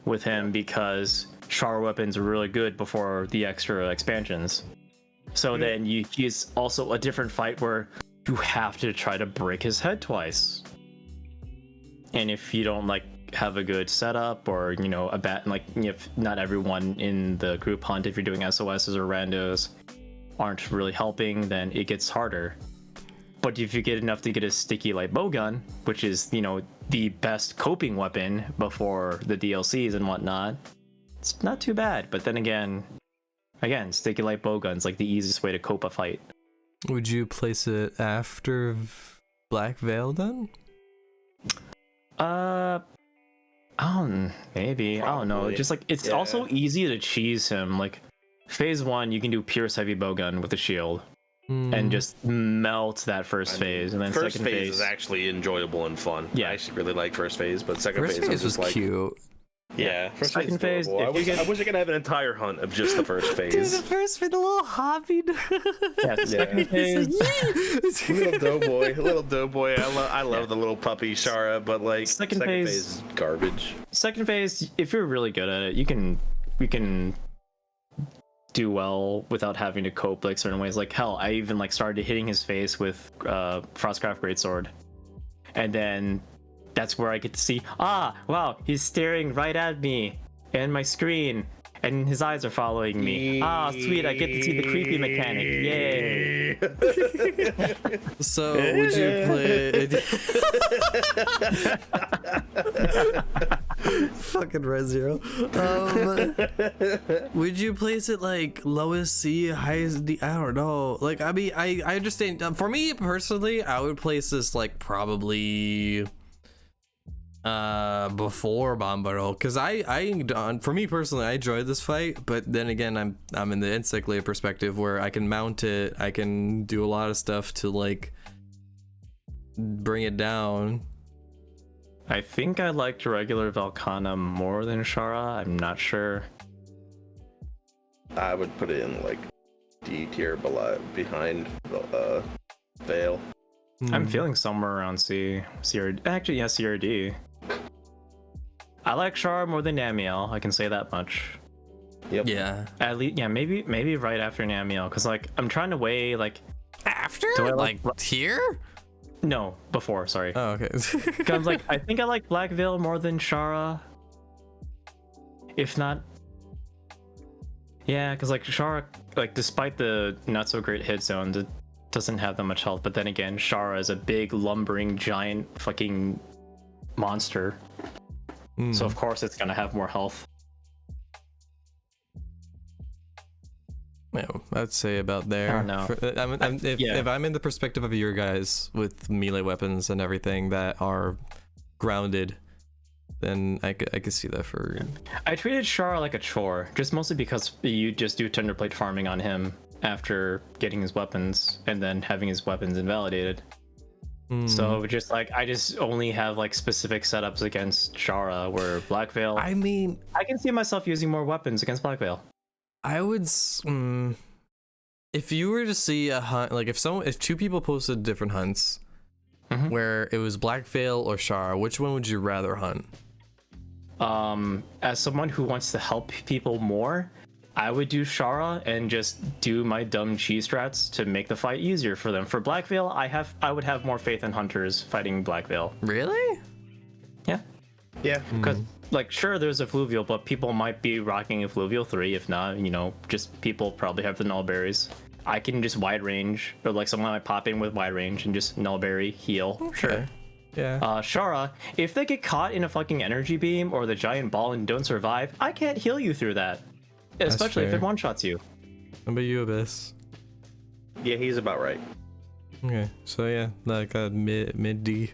with him because Shara weapons were really good before the extra expansions. So then he's also a different fight where you have to try to break his head twice, and if you don't like have a good setup, or if not everyone in the group hunt, if you're doing SOSs or randos aren't really helping, then it gets harder. But if you get enough to get a sticky light bowgun, which is the best coping weapon before the DLCs and whatnot, it's not too bad. But then again, sticky light bowgun's like the easiest way to cope a fight. Would you place it after Black Veil then? Maybe. Probably. I don't know. Just like it's also easy to cheese him. Like phase 1, you can do Pierce Heavy Bowgun with a shield. and just melt that first phase, and then First second phase is actually enjoyable and fun. Yeah. I actually really like first phase, but second First phase phase was cute. Yeah, first Second phase, phase. if you I wish I could have an entire hunt of just the first Dude, phase. the first phase, the little hobby. Yeah, second phase. Little doughboy. I love the little puppy Shara, but like Second phase is garbage. Second phase, if you're really good at it, you can do well without having to cope like certain ways. Like hell, I even like started hitting his face with Frostcraft Greatsword, and then that's where I get to see, wow, he's staring right at me and my screen, and his eyes are following me. Sweet, I get to see the creepy mechanic. Yay. So would you play fucking Red Zero? Would you place it like lowest C, highest D? I don't know. Like, I mean, I understand. For me personally, I would place this like probably before Bombaro, because for me personally, I enjoyed this fight, but then again, I'm in the Encyclopedia perspective where I can mount it, I can do a lot of stuff to like bring it down. I think I liked regular Velkhana more than Shara. I'm not sure. I would put it in like D tier behind Veil. I'm feeling somewhere around C or actually, yeah, C or D. I like Shara more than Namiel, I can say that much. Yep. Yeah. At least, yeah, maybe right after Namiel, because like I'm trying to weigh like After? Do I Like here? no, before, sorry. Oh, okay. Because like I think I like Black Veil more than Shara. If not, yeah, because like Shara, like despite the not so great hit zones, it doesn't have that much health. But then again, Shara is a big lumbering giant fucking monster, so of course it's gonna have more health. Yeah, I'd say about there. I don't know. If I'm in the perspective of your guys with melee weapons and everything that are grounded, then I could see that for. I treated Shara like a chore, just mostly because you just do Tenderplate farming on him after getting his weapons and then having his weapons invalidated. So just like I just only have like specific setups against Shara, where Black Veil. I mean, I can see myself using more weapons against Black Veil. I would. If you were to see a hunt, like if two people posted different hunts, where it was Black Veil or Shara, which one would you rather hunt? As someone who wants to help people more, I would do Shara and just do my dumb cheese strats to make the fight easier for them. For Black Veil, I would have more faith in hunters fighting Black Veil. Really? Yeah. Yeah. Because like sure there's a Fluvial, but people might be rocking a Fluvial 3. If not, just people probably have the Nullberries. I can just wide range, or like someone might pop in with wide range and just Nullberry heal. Okay. Sure. Yeah. Shara, if they get caught in a fucking energy beam or the giant ball and don't survive, I can't heal you through that. Especially if it one-shots you. How about you, Abyss? Yeah, he's about right. Okay, so yeah, like a mid D.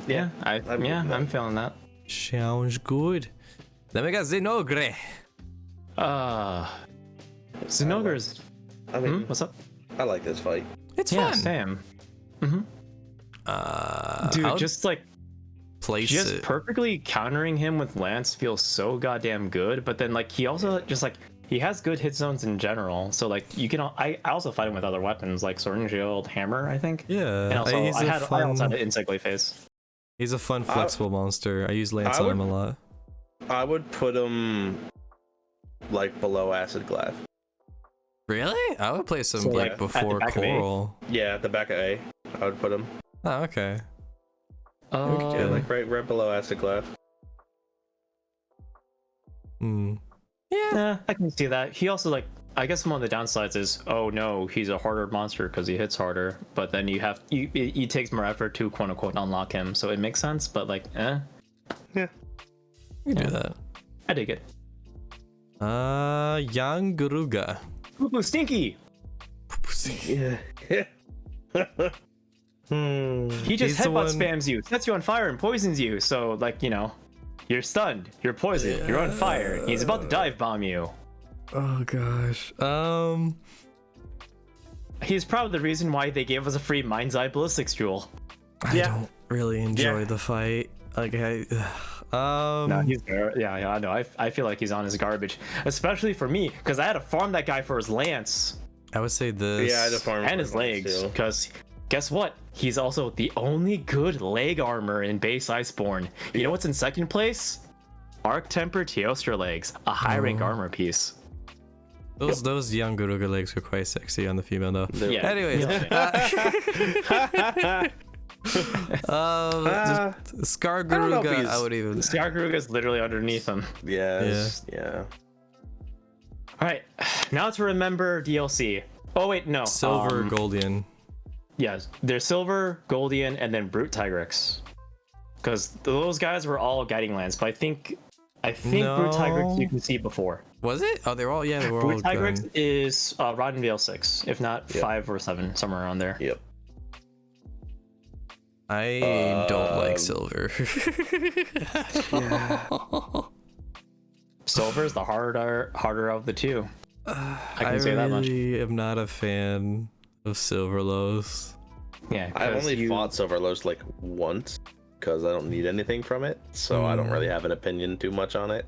Yeah, I'm feeling that. Sounds good. Then we got Zinogre. Zinogre's. I mean, What's up? I like this fight. It's Yeah, fun. Sam. Dude, I would just like place just it. perfectly countering him with Lance feels so goddamn good. But then like he also just like he has good hit zones in general. So like you can I also fight him with other weapons like Sword and Shield, Hammer, I think. Yeah. And also he's I also had an Insect face. He's a fun, flexible monster. I use Lance on him a lot. I would put him like below Acid Glass. Really? I would place him So, like at before the back of A? Coral. Yeah, at the back of A, I would put him. Oh, okay. Yeah, like right below Acid Glass. Yeah, I can see that. He also like I guess one of the downsides is, oh no, he's a harder monster because he hits harder. But then it takes more effort to quote unquote unlock him, so it makes sense. But like, Yeah. You can do that. I dig it. Young Garuga. Poo Stinky. Yeah. He just He's the headbutt one- spams you, sets you on fire, and poisons you. So like you're stunned, you're poisoned, you're on fire. He's about to dive bomb you. Oh gosh. he's probably the reason why they gave us a free Mind's Eye Ballistics Jewel. I don't really enjoy the fight. Like No, he's I know. I feel like he's on his garbage, especially for me, because I had to farm that guy for his lance I would say this. Yeah, I had to farm and for his mine, legs. too. Because guess what? He's also the only good leg armor in base Iceborne. You know what's in second place? Arc Tempered Teostra legs, a high rank armor piece. Those young Guruga legs were quite sexy on the female though. Yeah. Anyways, Scar don't know if Guruga, he's- I would even. Skargaruga is literally underneath him. Yeah. All right, now to remember DLC. Oh wait, no. Silver Goldian. Yes, there's Silver, Goldian, and then Brute Tigrex. Because those guys were all guiding lands, but I think Brute Tigrex you can see before. Was it? Oh, they were all. Yeah, they were all. Brute Tigrex gun. is Rotten Vale 6, if not 5 or 7, somewhere around there. Yep. I don't like silver. Silver is the harder of the two. I can say that much. really am not a fan of silver lows. Yeah, I've 'cause only fought Silver Lows like once because I don't need anything from it, so I don't really have an opinion too much on it.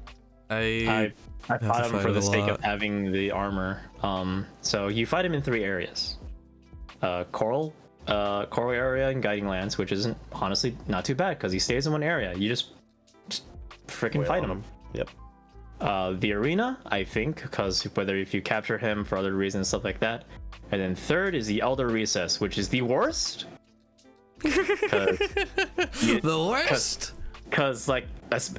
I have to fought him fight for it the a sake lot. of having the armor. So you fight him in 3 areas. Coral area and Guiding Lands, which isn't honestly not too bad because he stays in one area. You just freaking Wail fight on him. Yep. The arena, I think, because whether if you capture him for other reasons, stuff like that. And then third is the Elder Recess, which is the worst. The worst. Because, like,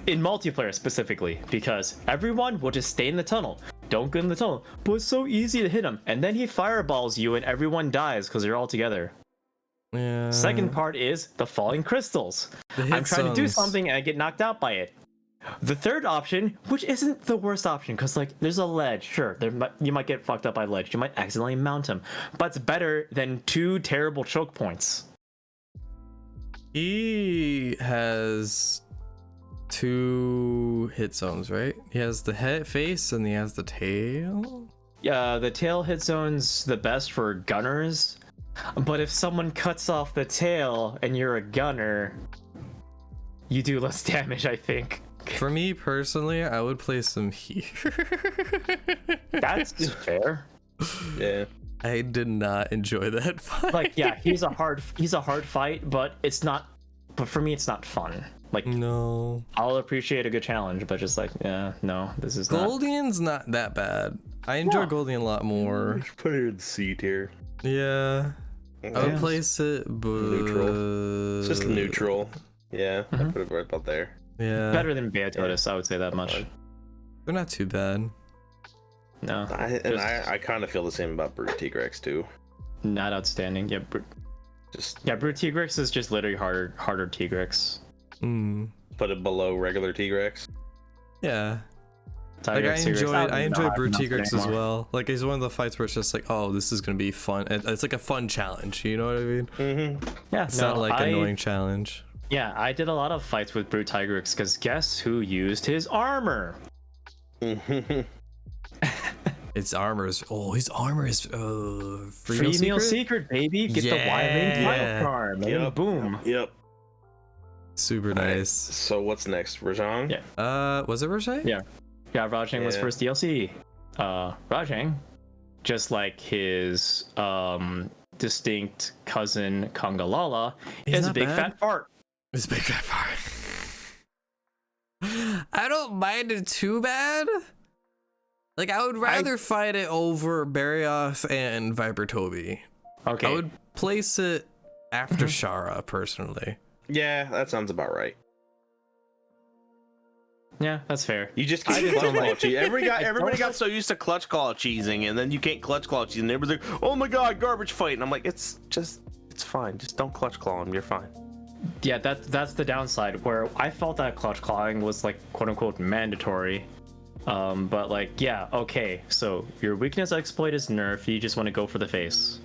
in multiplayer specifically, because everyone will just stay in the tunnel. Don't get in the tunnel. But it's so easy to hit him. And then he fireballs you and everyone dies because you're all together. Yeah. Second part is the falling crystals. The hit I'm trying to do zones. something and I get knocked out by it. The third option, which isn't the worst option, because like there's a ledge, sure, you might get fucked up by a ledge, you might accidentally mount him, but it's better than 2 terrible choke points. He has 2 hit zones, right? He has the head, face, and he has the tail. Yeah, the tail hit zone's the best for gunners, but if someone cuts off the tail and you're a gunner, you do less damage, I think. For me personally, I would place him here. That's fair. Yeah. I did not enjoy that fight. Like, yeah, he's a hard fight, but it's not. But for me, it's not fun. Like, no. I'll appreciate a good challenge, but just like, yeah, no, this is not. Goldian's not that bad. I enjoy Yeah. Goldian a lot more. Put it in C tier. Yeah. I would Yeah. place it Neutral. It's just neutral. Yeah, I Mhm. put it right about there. Yeah. Better than Beatotis, I would say that much. They're not too bad. No, I kind of feel the same about Brute Tigrex too. not outstanding. Yeah, Just Brute Tigrex is just literally harder Tigrex. put it below regular Tigrex. Yeah. Like Tigrex, I enjoy Brute enough Tigrex as anymore. well. Like it's one of the fights where it's just like, oh, this is gonna be fun. It's like a fun challenge. You know what I mean? Mm-hmm. Yeah, It's not like annoying challenge. Yeah, I did a lot of fights with Brute Tigrex because guess who used his armor? Its armor's his armor is Free meal secret, baby. Get the Wildling Yeah. Wild Charm, and then boom. Yep. Super Alright, nice. So what's next, Rajang? Yeah. Was it Roche? Yeah. Yeah, Rajang was Yeah. first DLC. Rajang, just like his distinct cousin Kongalala, He's is a not big bad. fat fart. It's big fat fart. I don't mind it too bad. Like I would rather fight it over Barioth and Viper Toby. Okay. I would place it after Shara personally. Yeah, that sounds about right. Yeah, that's fair. You just I can't just clutch don't claw like- cheese. Everybody don't got so used to clutch claw cheesing, and then you can't clutch claw cheese, and everybody's like, "Oh my god, garbage fight!" And I'm like, it's fine. Just don't clutch claw him. You're fine. Yeah, that's the downside where I felt that clutch clawing was like quote unquote mandatory. But like, yeah, okay, so your weakness exploit is nerf, you just want to go for the face.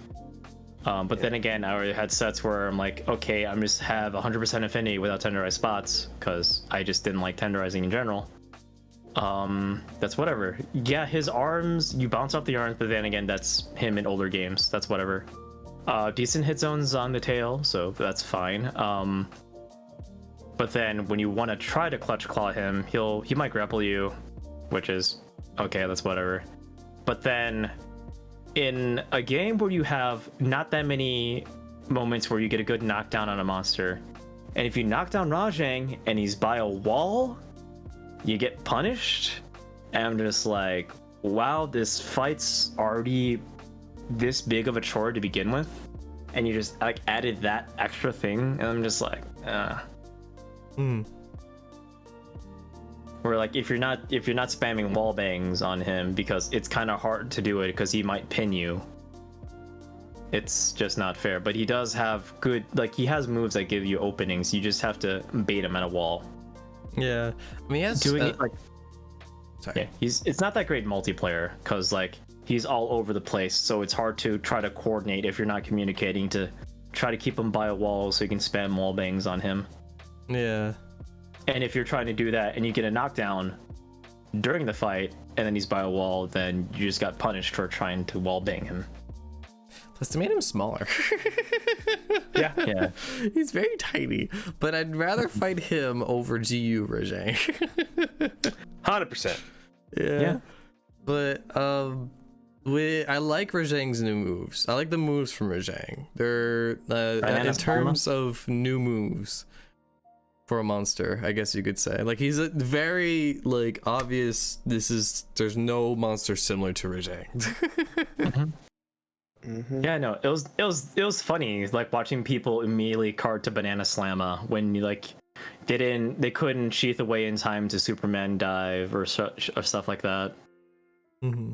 But then again, I already had sets where I'm like, okay, I'm just have 100% affinity without tenderized spots, because I just didn't like tenderizing in general. That's whatever. Yeah, his arms, you bounce off the arms, but then again, that's him in older games. That's whatever. Decent hit zones on the tail, so that's fine. But then when you want to try to clutch claw him, he might grapple you, which is okay, that's whatever. But then in a game where you have not that many moments where you get a good knockdown on a monster, and if you knock down Rajang and he's by a wall, you get punished. And I'm just like, wow, this fight's already this big of a chore to begin with, and you just like added that extra thing, and I'm just like, Where like if you're not spamming wall bangs on him, because it's kind of hard to do it because he might pin you. It's just not fair. But he does have good, like he has moves that give you openings. You just have to bait him at a wall. Yeah, I mean, he has Doing it like, sorry. yeah, it's not that great multiplayer because like he's all over the place, so it's hard to try to coordinate if you're not communicating to try to keep him by a wall so you can spam wall bangs on him. Yeah. And if you're trying to do that and you get a knockdown during the fight and then he's by a wall, then you just got punished for trying to wall bang him. Plus, they made him smaller. Yeah. He's very tiny, but I'd rather fight him over GU Rajang. 100%. Yeah. But I like Rajang's new moves. I like the moves from Rajang. They're in terms of new moves for a monster, I guess you could say. Like he's a very like obvious. There's no monster similar to Rajang. Yeah, no, it was funny like watching people immediately cart to Banana Slamma when you like they couldn't sheath away in time to Superman dive or stuff like that. Mm-hmm.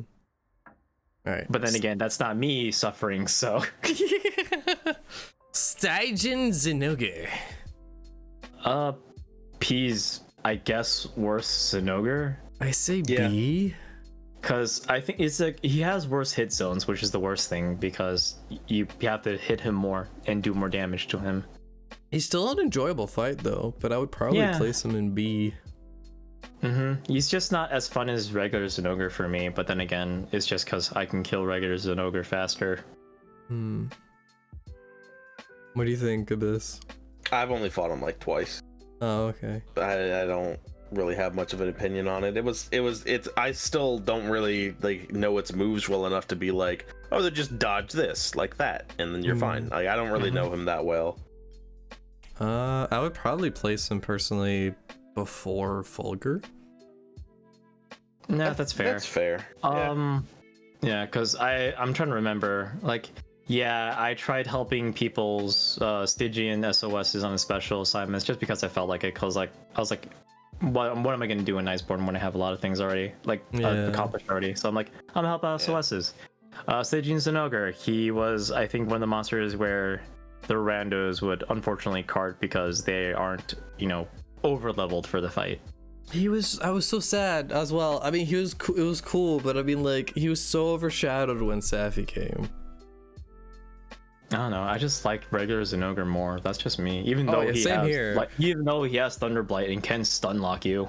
All right, but then again, that's not me suffering. So Stygian Zinogre. P's, I guess, worse Zinogre. I say B. Because I think it's like he has worse hit zones, which is the worst thing because you have to hit him more and do more damage to him. He's still an enjoyable fight though, but I would probably place him in B. He's just not as fun as regular Zinogre for me, but then again, it's just because I can kill regular Zinogre faster. What do you think of this? I've only fought him like twice. Oh, okay. I don't really have much of an opinion on it. It's I still don't really like know its moves well enough to be like, oh, they just dodge this like that and then you're fine. Like I don't really know him that well. I would probably place him personally before Fulgur. No, that's fair. That's fair. Yeah, because I'm trying to remember. Like, yeah, I tried helping people's Stygian SOSs on the special assignments just because I felt like it. Cause like I was like, what am I gonna do in Iceborne when I have a lot of things already accomplished already? So I'm like, I'm gonna help out SOSs. Stygian Zinogre, he was I think one of the monsters where the randos would unfortunately cart because they aren't over leveled for the fight. I was so sad as well. I mean, it was cool, but I mean, like, he was so overshadowed when Safi came. I don't know. I just like regular Zinogre more. That's just me. Even though even though he has Thunderblight and can stun lock you.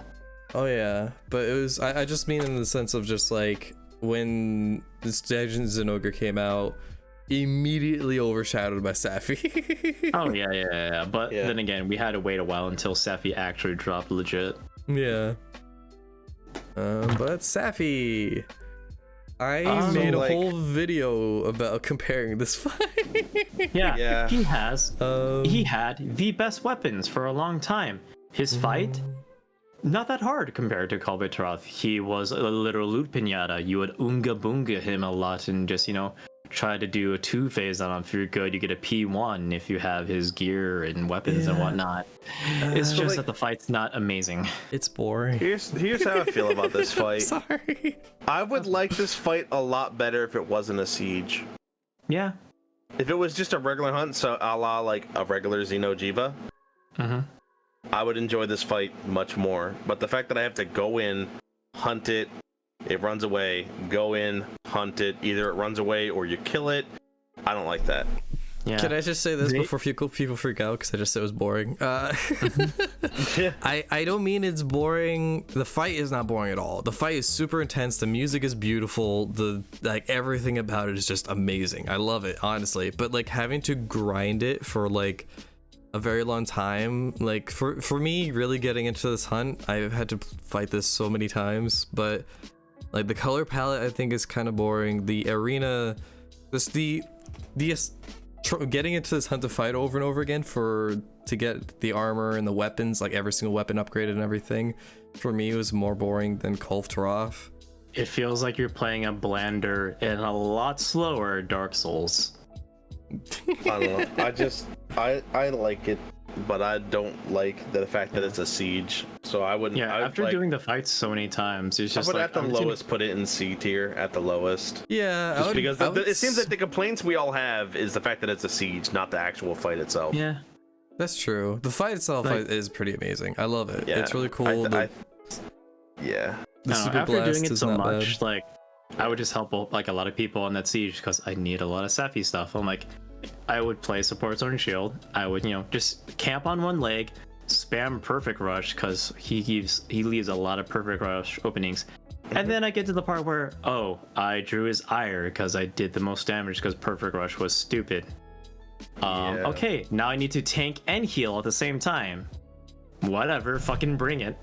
Oh yeah, but it was. I just mean in the sense of just like when the Stygian Zinogre came out, immediately overshadowed by Safi. Oh yeah. But then again, we had to wait a while until Safi actually dropped legit. Yeah. But Safi, I made a whole video about comparing this fight. Yeah. He had the best weapons for a long time. His fight, not that hard compared to Kalbetroth. He was a literal loot pinata. You would unga boonga him a lot and just try to do a 2-phase on him. If you're good, you get a P1 if you have his gear and weapons and whatnot. It's just that the fight's not amazing. It's boring. Here's how I feel about this fight. Sorry. I would like this fight a lot better if it wasn't a siege. Yeah. If it was just a regular hunt, so a la like a regular Xeno'jiiva, I would enjoy this fight much more. But the fact that I have to go in, hunt it, it runs away, go in, hunt it, either it runs away or you kill it, I don't like that. Yeah. Can I just say this before people freak out? Because I just said it was boring. I don't mean it's boring. The fight is not boring at all. The fight is super intense. The music is beautiful. Like everything about it is just amazing. I love it, honestly. But like having to grind it for like a very long time, like for me really getting into this hunt, I've had to fight this so many times. But like the color palette I think is kind of boring. The arena, just getting into this hunt to fight over and over again to get the armor and the weapons, like every single weapon upgraded and everything, for me was more boring than Kulf Taroth. It feels like you're playing a blander and a lot slower Dark Souls. I don't know. I like it, but I don't like the fact that it's a siege. So I wouldn't. Yeah, after doing the fights so many times, it's just I would like at the lowest put it in C tier at the lowest. Yeah, just because it seems like the complaints we all have is the fact that it's a siege, not the actual fight itself. Yeah, that's true. The fight itself is pretty amazing. I love it. Yeah, it's really cool. Yeah. The super after blast doing it is so not much, bad. like I would just help like a lot of people on that siege because I need a lot of sappy stuff. I'm like, I would play support sword and shield. I would, just camp on one leg, spam perfect rush because he leaves a lot of perfect rush openings. And then I get to the part where, oh, I drew his ire because I did the most damage because perfect rush was stupid. Okay, now I need to tank and heal at the same time. Whatever, fucking bring it.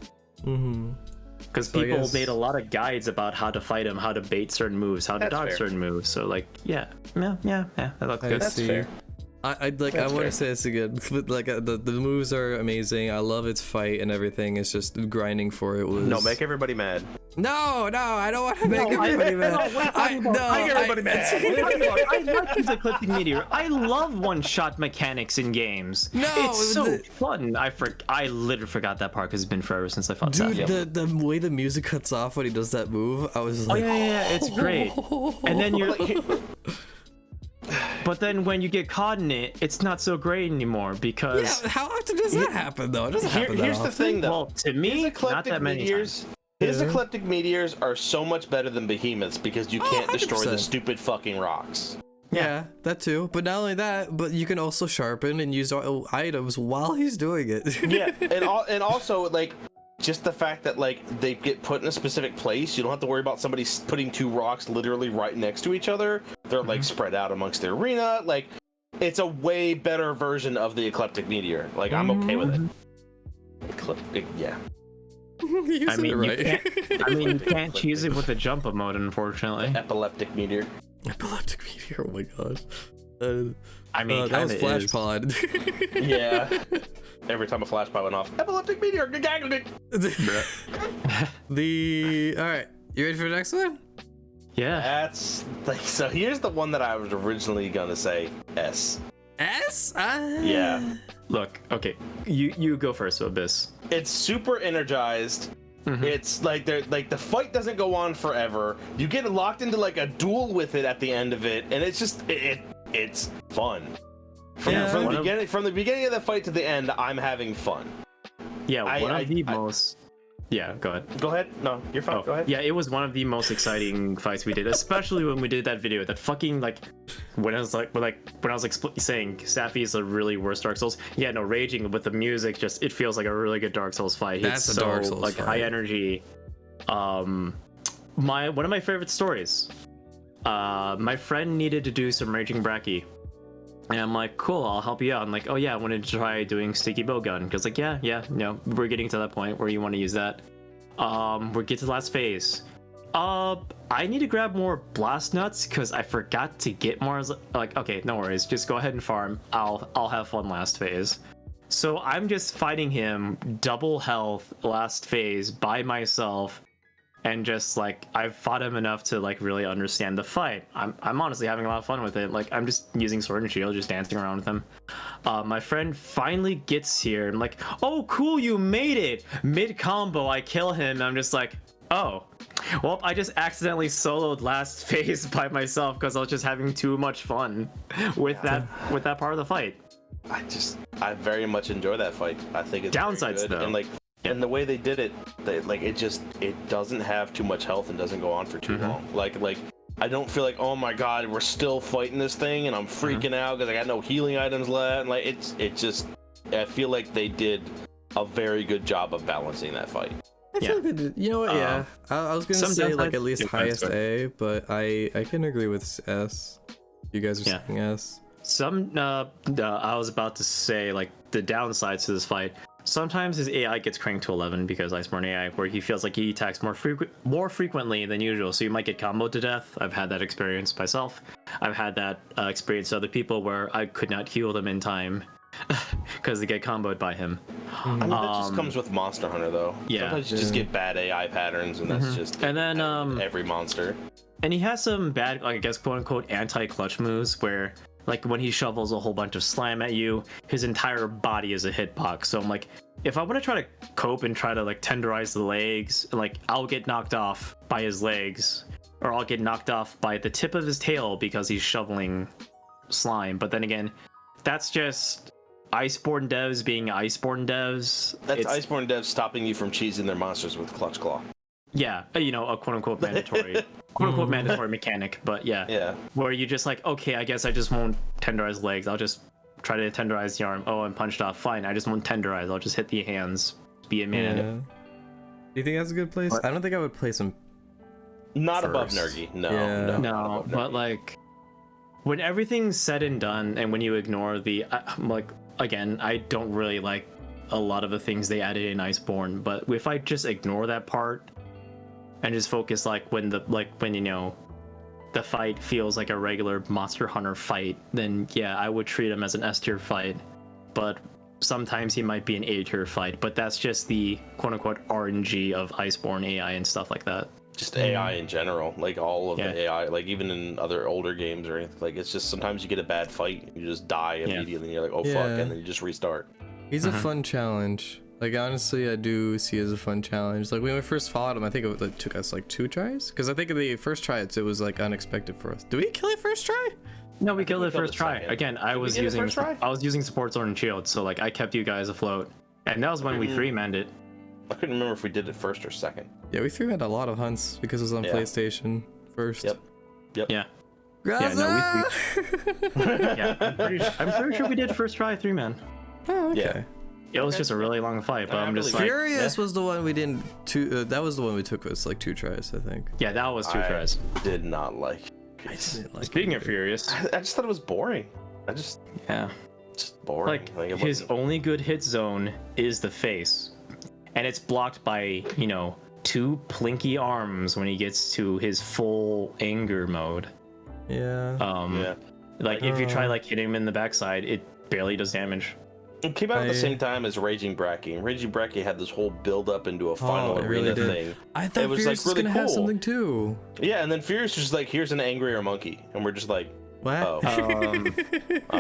Because people made a lot of guides about how to fight him, how to bait certain moves, how to dodge certain moves. So like, yeah, that looks good. That's fair. I want to say this again, but like the moves are amazing. I love its fight and everything. It's just grinding for it was. No, make everybody mad. No, I don't want to make everybody mad. Make everybody mad. I like his ecliptic meteor. I love one-shot mechanics in games. No, it's so fun. I literally forgot that part because it's been forever since I fought that. Dude, the way the music cuts off when he does that move, I was like, yeah, it's great. And then you're. But then when you get caught in it, it's not so great anymore because. Yeah, how often does that happen though? It doesn't happen that Here's often. the thing though. Well, to me, not that many times. His ecliptic meteors are so much better than behemoths because you can't destroy 100%. the stupid fucking rocks. Yeah, that too. But not only that, but you can also sharpen and use items while he's doing it. Yeah, and also like just the fact that like they get put in a specific place, you don't have to worry about somebody putting two rocks literally right next to each other. They're like spread out amongst the arena. Like it's a way better version of the ecliptic meteor. Like I'm okay with it. Ecliptic, yeah. I mean, you can't choose it with the jump up mode, unfortunately. Epileptic meteor. Epileptic meteor. Oh my gosh. I mean, that was Flash Pod. Yeah. Every time a flash pod went off, epileptic meteor. All right, you ready for the next one? Yeah. That's like so. Here's the one that I was originally gonna say S. S? Yeah. Look, okay, you go first, Abyss. It's super energized. It's like the fight doesn't go on forever. You get locked into like a duel with it at the end of it, and it's just it's fun. From the beginning of the fight to the end, I'm having fun. Yeah, most. Yeah, go ahead. Go ahead. No, you're fine. Go ahead. Yeah, it was one of the most exciting fights we did, especially when we did that video. That fucking when I was saying Safi is the really worst Dark Souls. Yeah, no, raging with the music, it feels like a really good Dark Souls fight. That's it's a Dark Souls like fight. high energy. One of my favorite stories. My friend needed to do some raging bracky. And I'm like, cool, I'll help you out. I'm like, oh yeah, I wanted to try doing sticky bow gun. Because like, we're getting to that point where you want to use that. We're getting to the last phase. I need to grab more blast nuts because I forgot to get more. Like, okay, no worries, just go ahead and farm. I'll have fun last phase. So I'm just fighting him double health last phase by myself. And just like I've fought him enough to like really understand the fight. I'm honestly having a lot of fun with it. Like I'm just using sword and shield, just dancing around with him. My friend finally gets here. I'm like, oh cool, you made it. Mid combo, I kill him. And I'm just like, oh, well, I just accidentally soloed last phase by myself because I was just having too much fun with that part of the fight. I very much enjoy that fight. I think it's downsides good. though. And the way they did it, it doesn't have too much health and doesn't go on for too long. Like I don't feel like, oh my god, we're still fighting this thing and I'm freaking out because I got no healing items left. And like it just, I feel like they did a very good job of balancing that fight. I feel like they did. You know what? Yeah, I was gonna say like at least highest A, but I can agree with S. You guys are saying S. I was about to say like the downsides to this fight. Sometimes his AI gets cranked to 11 because Iceborne AI, where he feels like he attacks more frequently than usual. So you might get comboed to death. I've had that experience myself. I've had that experience with other people where I could not heal them in time because they get comboed by him. I mean, that just comes with Monster Hunter, though. Yeah. Sometimes you just get bad AI patterns, and that's just and then every monster. And he has some bad, like, I guess, quote unquote, anti-clutch moves where, like, when he shovels a whole bunch of slime at you, his entire body is a hitbox. So I'm like, if I want to try to cope and try to like tenderize the legs, like, I'll get knocked off by his legs, or I'll get knocked off by the tip of his tail because he's shoveling slime. But then again, that's just Iceborne devs being Iceborne devs. That's Iceborne devs stopping you from cheesing their monsters with Clutch Claw. Yeah, you know, a quote-unquote mandatory quote-unquote mandatory mechanic, but yeah, where you just like, okay, I guess I just won't tenderize legs, I'll just try to tenderize the arm. Oh, I'm punched off, fine, I just won't tenderize, I'll just hit the hands, be a man. Yeah. Do you think that's a good place? I don't think I would place him not first. above Nergi. No, but like when everything's said and done, and when you ignore the like, again, I don't really like a lot of the things they added in Iceborne, but if I just ignore that part and just focus like when you know the fight feels like a regular Monster Hunter fight, then yeah, I would treat him as an S tier fight. But sometimes he might be an A tier fight, but that's just the quote unquote RNG of Iceborne AI and stuff like that. Just AI in general, like all of the AI, like even in other older games or anything, like it's just sometimes you get a bad fight, you just die immediately, and you're like, oh fuck, and then you just restart. He's a fun challenge. Like, honestly, I do see it as a fun challenge. Like, when we first fought him, I think it took us like 2 tries. Because I think in the first try, it was like unexpected for us. Did we kill it first try? No, we killed it first try. Again, I was using support sword and shield, so like I kept you guys afloat. And that was when we 3-manned it. I couldn't remember if we did it first or second. Yeah, we 3-manned a lot of hunts because it was on PlayStation first. Yep. Yeah. Graza! Yeah, I'm pretty sure we did first try 3-man. Oh, okay. Yeah. It was just a really long fight, but I'm just like... Furious was the one we didn't... that was the one we took was like 2 tries, I think. Yeah, that was 2 tries. Did not like I didn't like Speaking of Furious... I just thought it was boring. Yeah. Just boring. Like his only good hit zone is the face. And it's blocked by, you know, 2 plinky arms when he gets to his full anger mode. Yeah. Like, if you try, like, hitting him in the backside, it barely does damage. It came out at the same time as Raging Bracky, and Raging Bracky had this whole build up into a final arena thing. I thought it was Furious like really was gonna have something too. Yeah, and then Furious was just like, here's an angrier monkey, and we're just like, what? Oh.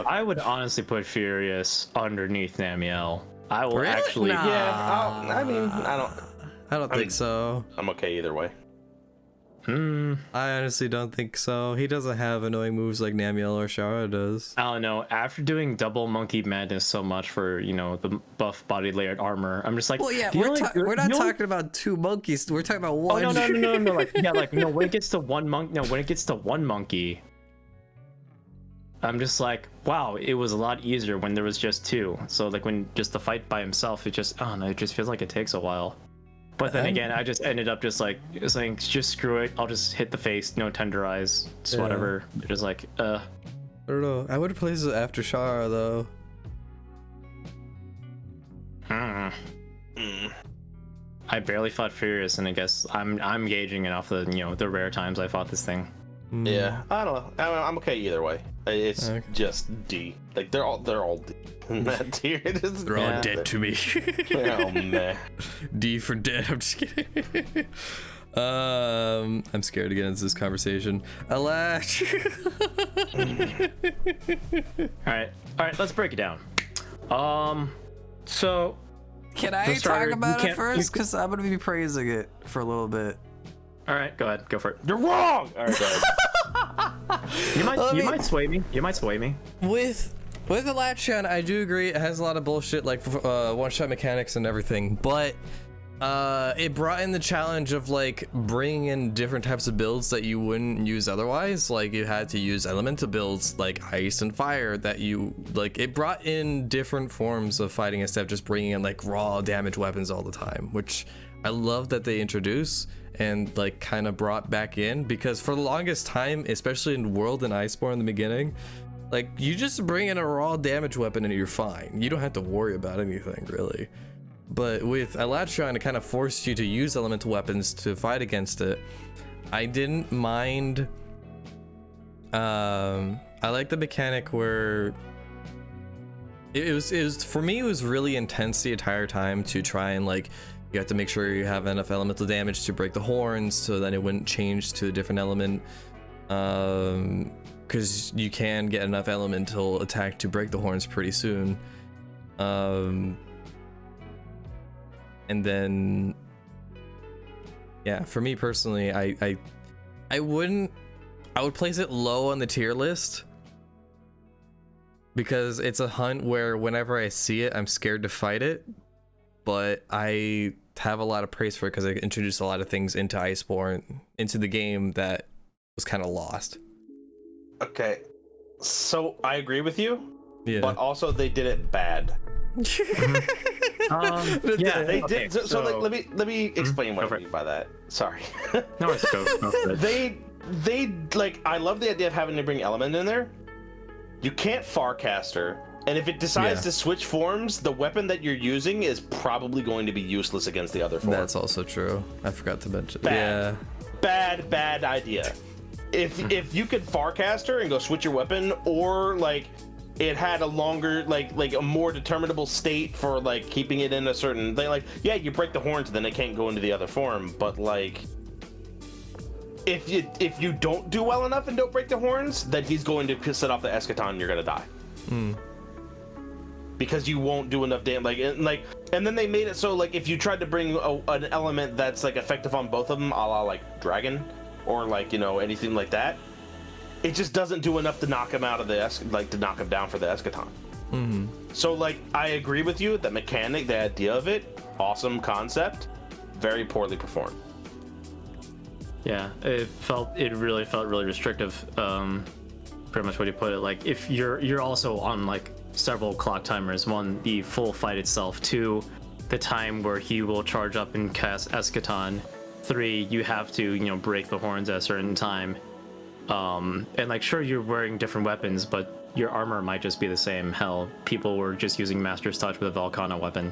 I would honestly put Furious underneath Namiel. I will actually. Nah. Yeah, I mean, I don't think so. I'm okay either way. I honestly don't think so. He doesn't have annoying moves like Namiel or Shara does. I don't know. After doing double monkey madness so much for, you know, the buff body layered armor, I'm just like, well, yeah, we're not talking about 2 monkeys. We're talking about 1. Oh, no. Like, yeah, like, no, when it gets to one monkey, I'm just like, wow, it was a lot easier when there was just 2. So like when just the fight by himself, it just, oh no, it just feels like it takes a while. But then again, I just ended up just like saying, just screw it, I'll just hit the face, no tenderize, just whatever. Just like, I don't know. I would have placed it after Shara though. I barely fought Furious, and I guess I'm gauging it off the, you know, the rare times I fought this thing. Yeah, I don't know. I'm okay either way. It's just D. Like they're all D in that tier. They're all dead to me. Oh man. D for dead. I'm just kidding. I'm scared to get into this conversation. Alash. All right, let's break it down. So can I talk about it first? Because I'm gonna be praising it for a little bit. All right, go ahead, go for it. You're wrong. All right, go ahead. You might sway me. You might sway me. With the Latchan, I do agree. It has a lot of bullshit like one-shot mechanics and everything, but It brought in the challenge of like bringing in different types of builds that you wouldn't use otherwise. Like you had to use elemental builds like ice and fire that you like. It brought in different forms of fighting instead of just bringing in like raw damage weapons all the time, which I love that they introduced and like kind of brought back in, because for the longest time, especially in World and Iceborne in the beginning, like you just bring in a raw damage weapon and you're fine. You don't have to worry about anything really. But with Alatron, it kind of forced you to use elemental weapons to fight against it. I didn't mind. I like the mechanic where it was for me. It was really intense the entire time to try and like you have to make sure you have enough elemental damage to break the horns, so then it wouldn't change to a different element. Because you can get enough elemental attack to break the horns pretty soon. And then, yeah, for me personally, I would place it low on the tier list because it's a hunt where whenever I see it, I'm scared to fight it. But I have a lot of praise for it because I introduced a lot of things into Iceborne, into the game that was kind of lost. Okay, so I agree with you, Yeah. but also they did it bad. Yeah, They okay, did. So like, let me explain what I mean by that. Sorry. No, it's go for it. They like. I love the idea of having to bring element in there. You can't Farcaster, and if it decides to switch forms, the weapon that you're using is probably going to be useless against the other form. That's also true. I forgot to mention. Bad. Yeah. Bad idea. If you could Farcaster and go switch your weapon, or like it had a longer like a more determinable state for like keeping it in a certain thing, like yeah, you break the horns, then it can't go into the other form. But like if you don't do well enough and don't break the horns, then he's going to set off the eschaton and you're gonna die. Because you won't do enough damage. And then they made it so like if you tried to bring an element that's like effective on both of them, a la like dragon or like, you know, anything like that, it just doesn't do enough to knock him out of the to knock him down for the eschaton. So like I agree with you, the mechanic, the idea of it, awesome concept, very poorly performed. Yeah, it really felt really restrictive. Pretty much what you put it. Like if you're also on like several clock timers. One, the full fight itself. Two, the time where he will charge up and cast eschaton. Three, you have to, you know, break the horns at a certain time. And like sure, you're wearing different weapons, but your armor might just be the same. Hell, people were just using Master's Touch with a Volcana weapon.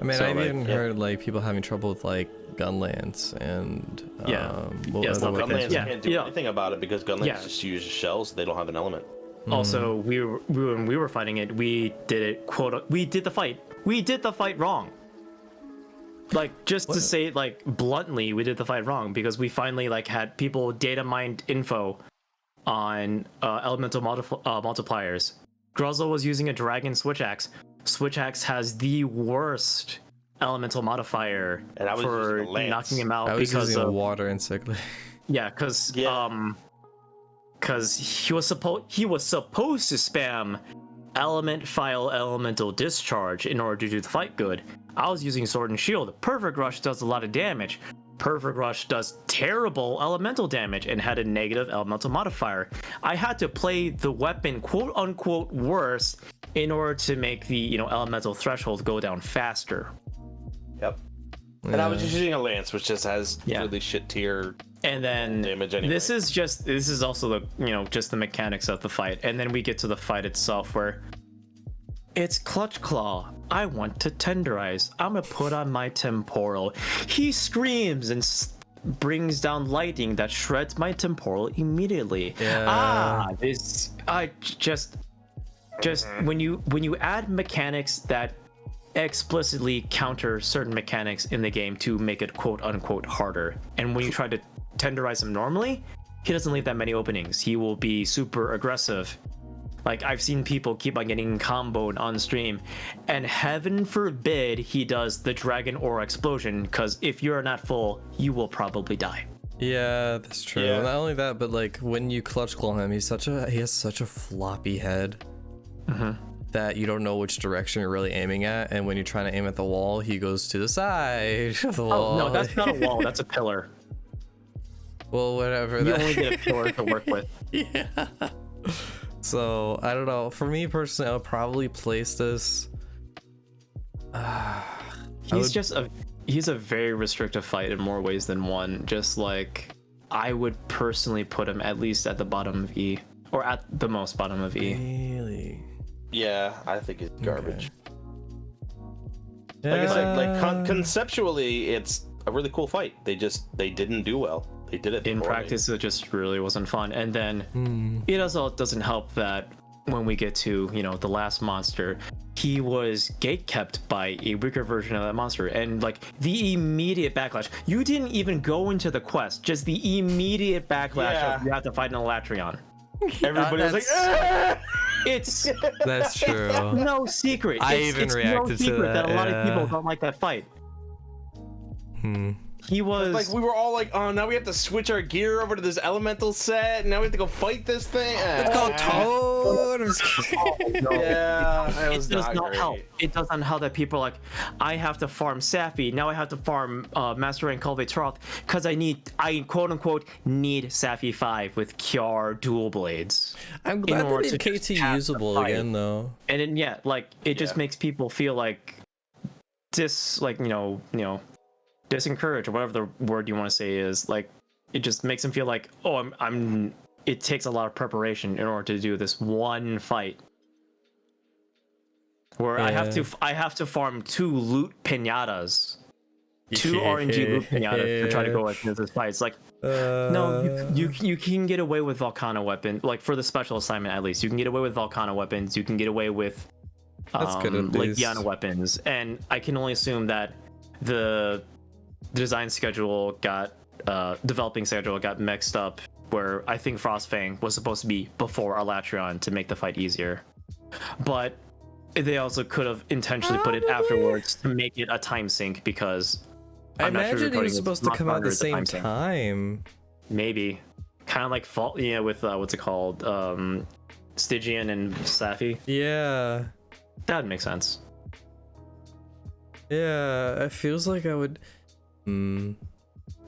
I mean, So, I've like, even heard like people having trouble with like Gunlance and Gunlance can't do anything about it because Gunlance just uses shells. They don't have an element. Also, when we were fighting it, we did the fight wrong. Like just to say it like bluntly, we did the fight wrong because we finally like had people data mined info on elemental multipliers. Gruzzle was using a dragon switch axe. Switch axe has the worst elemental modifier for knocking him out because of water and sickly. Yeah, because he was supposed to spam element file elemental discharge in order to do the fight good. I was using sword and shield. Perfect Rush does a lot of damage. Perfect Rush does terrible elemental damage and had a negative elemental modifier. I had to play the weapon quote unquote worse in order to make the, you know, elemental threshold go down faster. Yep. And I was just using a lance, which just has really shit tier and then damage anyway. This is also the, you know, just the mechanics of the fight. And then we get to the fight itself where it's Clutch Claw. I want to tenderize. I'm gonna put on my temporal. He screams and brings down lightning that shreds my temporal immediately. When you add mechanics that explicitly counter certain mechanics in the game to make it quote unquote harder, and when you try to tenderize him normally, he doesn't leave that many openings. He will be super aggressive. Like I've seen people keep on getting comboed on stream, and heaven forbid he does the dragon aura explosion, because if you're not full, you will probably die. Yeah, that's true. Yeah. Not only that, but like when you clutch claw him, he has such a floppy head. that you don't know which direction you're really aiming at, and when you're trying to aim at the wall, he goes to the side of the wall. Oh no, that's not a wall. That's a pillar. Well, whatever. You only get a pillar to work with. Yeah. So I don't know. For me personally, I would probably place this. He's a very restrictive fight in more ways than one. Just like I would personally put him at least at the bottom of E, or at the most bottom of E. Really? Yeah, I think it's garbage. Okay. Like I said, conceptually, it's a really cool fight. They didn't do well. They did it In poorly. practice, it just really wasn't fun. And then it also doesn't help that when we get to the last monster, he was gatekept by a weaker version of that monster, and like the immediate backlash. You didn't even go into the quest, just the immediate backlash of you have to fight an Elatrion. Everybody was like, "Ah!" It's That's true. no secret. I It's even no reacted to secret that, a lot of yeah. people don't like that fight. He was Like we were all like, oh, now we have to switch our gear over to this elemental set, and now we have to go fight this thing. It's called Toad. I'm just kidding. Yeah, it does not help. It doesn't help that people are like, I have to farm Sappy, now I have to farm Master and Cultivate Troth because I quote unquote need Sappy 5 with Kjar dual blades. I'm glad order they to made just KT pass the usable fight. again, though. And then it just makes people feel like disencouraged, or whatever the word you want to say is. Like it just makes them feel like, oh, it takes a lot of preparation in order to do this one fight. Where I have to farm 2 loot pinatas, 2 RNG loot pinatas to try to go into this fight. It's like, no, you can get away with Volcano weapon, like for the special assignment at least. You can get away with Volcano weapons. You can get away with That's good at like least. Yana weapons, and I can only assume that the design schedule developing schedule got mixed up, where I think Frostfang was supposed to be before Elatrion to make the fight easier, but they also could have intentionally put it afterwards to make it a time sync, because I I'm not imagine he sugarcoating was it, supposed to come out at the Monster Hunter is a same sync. time. Maybe kind of like fault, with what's it called, Stygian and Sappy. Yeah. That would make sense. Yeah, it feels like I would.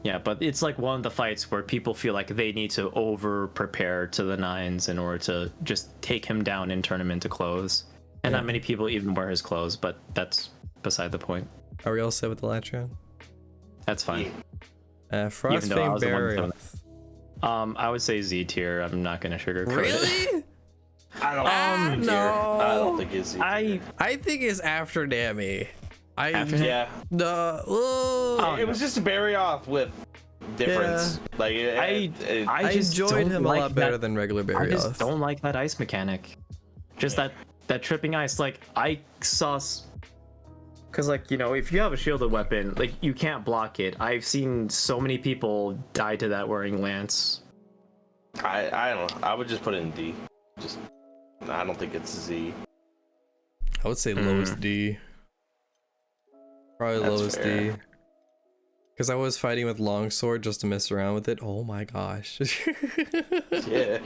Yeah, but it's like one of the fights where people feel like they need to over prepare to the nines in order to just take him down and turn him into clothes. And not many people even wear his clothes, but that's beside the point. Are we all set with the Latron? That's fine. Frostfang though I was the one Barrier. doing I would say Z tier. I'm not gonna sugarcoat it. Really? I don't. No. I don't think it's. I think it's after Dammy. Yeah. No. Oh, It was just a bury off with difference. Like I just enjoyed don't him like a lot better that- than regular I Barrios. just don't like that ice mechanic. Just that tripping ice. Like I saw, because like if you have a shielded weapon, like you can't block it. I've seen so many people die to that wearing lance. I don't know. I would just put it in D. I don't think it's Z. I would say lowest D. Probably That's lowest fair. D. Because I was fighting with longsword just to mess around with it. Oh my gosh. Yeah.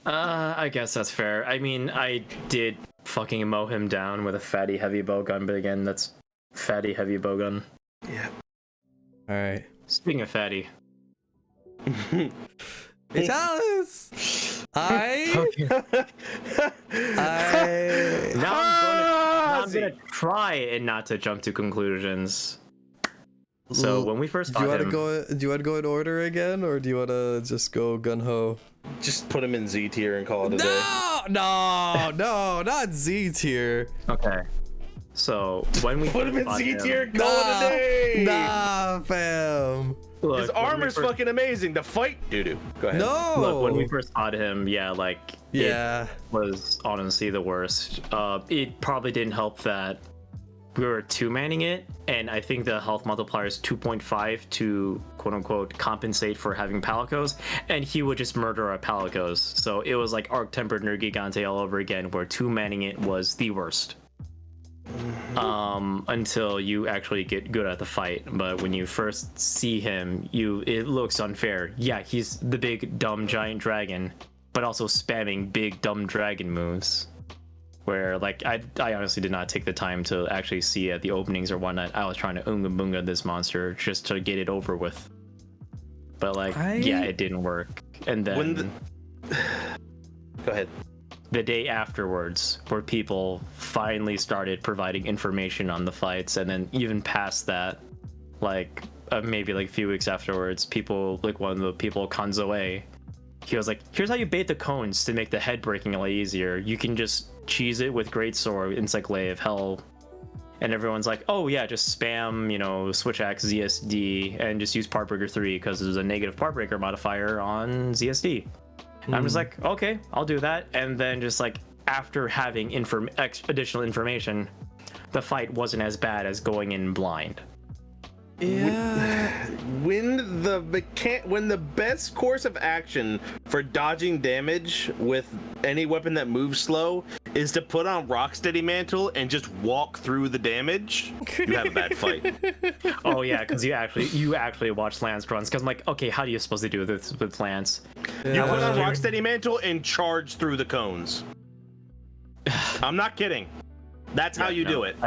I guess that's fair. I mean, I did fucking mow him down with a fatty heavy bowgun, but again, that's fatty heavy bowgun. Yeah. Alright. Speaking of fatty, Vitalis! I now I'm gonna try and not to jump to conclusions. So when we first do you fought want him, to go in order again, or do you want to just go gun ho? Just put him in Z tier and call it a day. No, not Z tier. okay. So when we Put him in fought Z him- tier, call it a day. Nah, fam. Look, His when we armor's first- fucking amazing. The fight, doo-doo. Go ahead. No. Look, when we first fought him, it was honestly the worst. It probably didn't help that we were 2-manning it, and I think the health multiplier is 2.5 to quote-unquote compensate for having Palicos, and he would just murder our Palicos. So it was like Arc-Tempered Nergigante all over again, where 2-manning it was the worst. Until you actually get good at the fight. But when you first see him, it looks unfair. Yeah, he's the big dumb giant dragon, but also spamming big dumb dragon moves. where like I honestly did not take the time to actually see at the openings or whatnot. I was trying to Unga Bunga this monster just to get it over with. But like, yeah, it didn't work. And then Go ahead. The day afterwards, where people finally started providing information on the fights, and then even past that, like maybe like a few weeks afterwards, people like one of the people, Kanzoe, he was like, here's how you bait the cones to make the head breaking a lot easier. You can just cheese it with Great Sword, Lay of Hell. And everyone's like, oh yeah, just spam, you know, Switch Axe ZSD and just use Part Breaker 3 because there's a negative Part Breaker modifier on ZSD. I'm just like, okay, I'll do that. And then just like after having additional information, the fight wasn't as bad as going in blind. Yeah. When the best course of action for dodging damage with any weapon that moves slow is to put on Rocksteady Mantle and just walk through the damage, you have a bad fight. Oh yeah, because you actually watch Lance runs. Because I'm like, okay, how do you supposed to do this with Lance? You put on Rocksteady Mantle and charge through the cones. I'm not kidding. That's how you do it.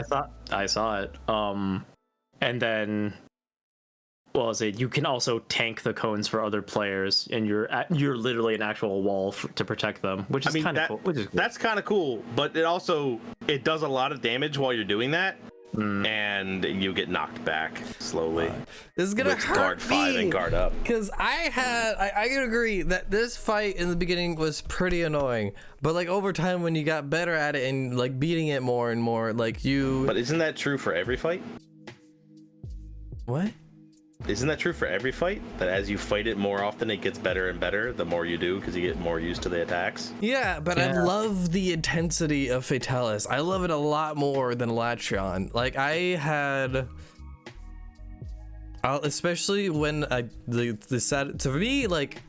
I saw it. And then, well, you can also tank the cones for other players, and you're literally an actual wall to protect them, which is kind of cool. That's kind of cool, but it does a lot of damage while you're doing that, and you get knocked back slowly. This is gonna hurt guard 5 and guard up. Because I can agree that this fight in the beginning was pretty annoying, but like over time when you got better at it and like beating it more and more, like you. But isn't that true for every fight? What? Isn't that true for every fight? That as you fight it more often, it gets better and better the more you do, because you get more used to the attacks? Yeah, but I love the intensity of Fatalis. I love it a lot more than Latreon. Like, especially when to me, like,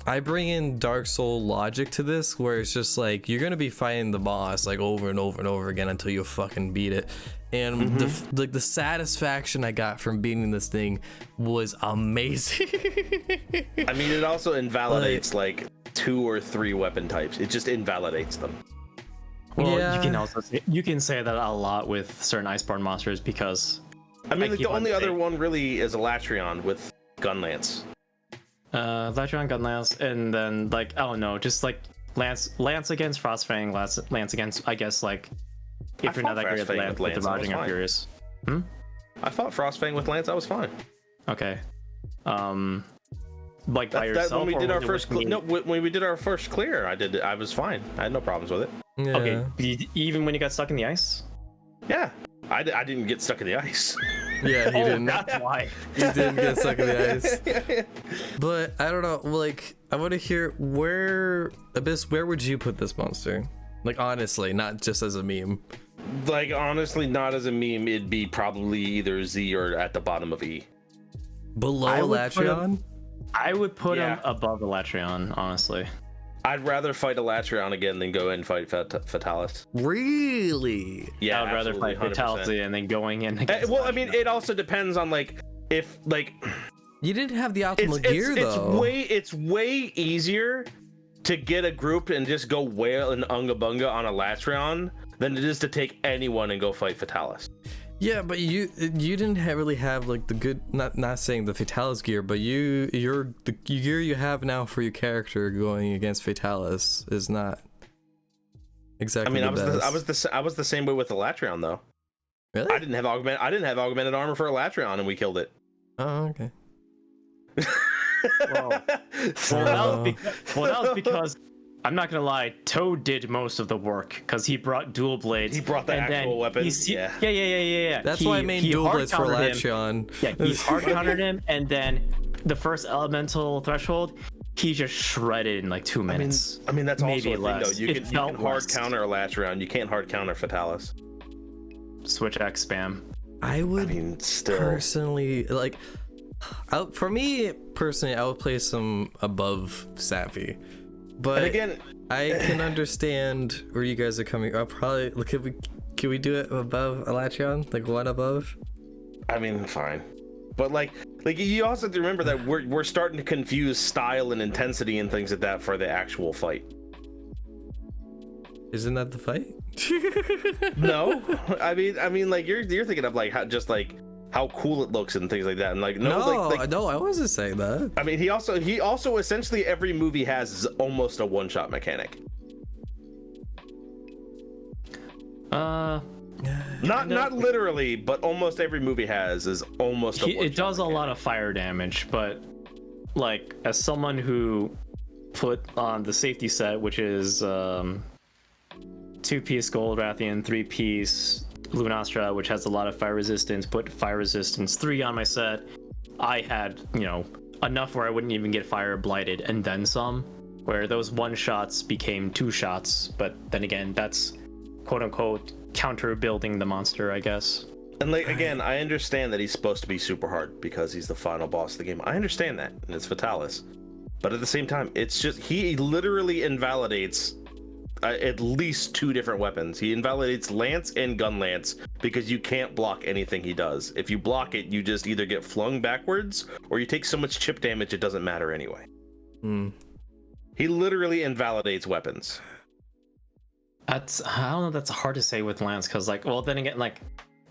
I bring in Dark Soul logic to this, where it's just like, you're gonna be fighting the boss like over and over and over again until you fucking beat it. And the satisfaction I got from beating this thing was amazing. I mean, it also invalidates like 2 or 3 weapon types. It just invalidates them. Well, yeah. You can say that a lot with certain Iceborne monsters, because I mean, like, the only other one really is a Latreon with Gunlance. Latreon, Gunlance, and then like, I don't know, just like Lance against Frostfang, Lance against, I guess, like, if you're not that great at Lance with the dodging, I'm curious. I fought Frostfang with Lance. I was fine. Okay. Like by yourself. When we did our first when we did our first clear, I was fine. I had no problems with it. Yeah. Okay. Even when you got stuck in the ice? Yeah. I didn't get stuck in the ice. Yeah, he didn't. That's why. He didn't get stuck in the ice. But I don't know. Like, I want to hear Abyss. Where would you put this monster? Like, honestly, not just as a meme. Like, honestly, not as a meme. It'd be probably either Z or at the bottom of E. Below Latreon? I would put him above the Latreon, honestly. I'd rather fight a Latreon again than go and fight Fatalis. Really? Yeah, I would rather fight 100%. Fatality and then going in. Well, I mean, it also depends on like if like you didn't have the optimal gear though. It's way easier to get a group and just go whale and Unga Bunga on a Latreon than it is to take anyone and go fight Fatalis. Yeah, but you didn't really have like the good, not saying the Fatalis gear, but the gear you have now for your character going against Fatalis is not exactly. I mean, I was the same way with the Latreon though. Really? I didn't have augmented armor for a Latreon and we killed it. Oh, okay. Well, that was because I'm not gonna lie, Toad did most of the work because he brought dual blades. He brought the actual weapon. Yeah. That's why I made dual blades for Latreon. Yeah, he hard countered him, and then the first elemental threshold, he just shredded in like 2 minutes. I mean that's maybe also a thing less. though. You can hard counter a Latreon. You can't hard counter Fatalis. Switch X spam. I would still personally like. For me personally, I would place him above Sappy. But again, I can understand where you guys are coming. I'll probably can we do it above Latreon, like one above? I mean, fine, but like you also have to remember that we're starting to confuse style and intensity and things like that for the actual fight. Isn't that the fight? No, I mean, like you're thinking of like how cool it looks and things like that. And like no, no, I wasn't saying that. I mean, he also essentially every movie has almost a one-shot mechanic. Not literally, but almost every movie is almost a one-shot it does mechanic. a lot of fire damage, but like as someone who put on the safety set, which is 2-piece Gold Rathian, 3-piece Lunastra, which has a lot of fire resistance, put fire resistance 3 on my set, I had, enough where I wouldn't even get fire blighted and then some, where those 1-shots became 2 shots, but then again, that's quote-unquote counter building the monster, I guess. And like again, I understand that he's supposed to be super hard because he's the final boss of the game. I understand that, and it's Fatalis. But at the same time, it's just he literally invalidates at least 2 different weapons. He invalidates Lance and Gun Lance because you can't block anything he does. If you block it, you just either get flung backwards or you take so much chip damage it doesn't matter anyway. He literally invalidates weapons. I don't know, that's hard to say with Lance, because then again,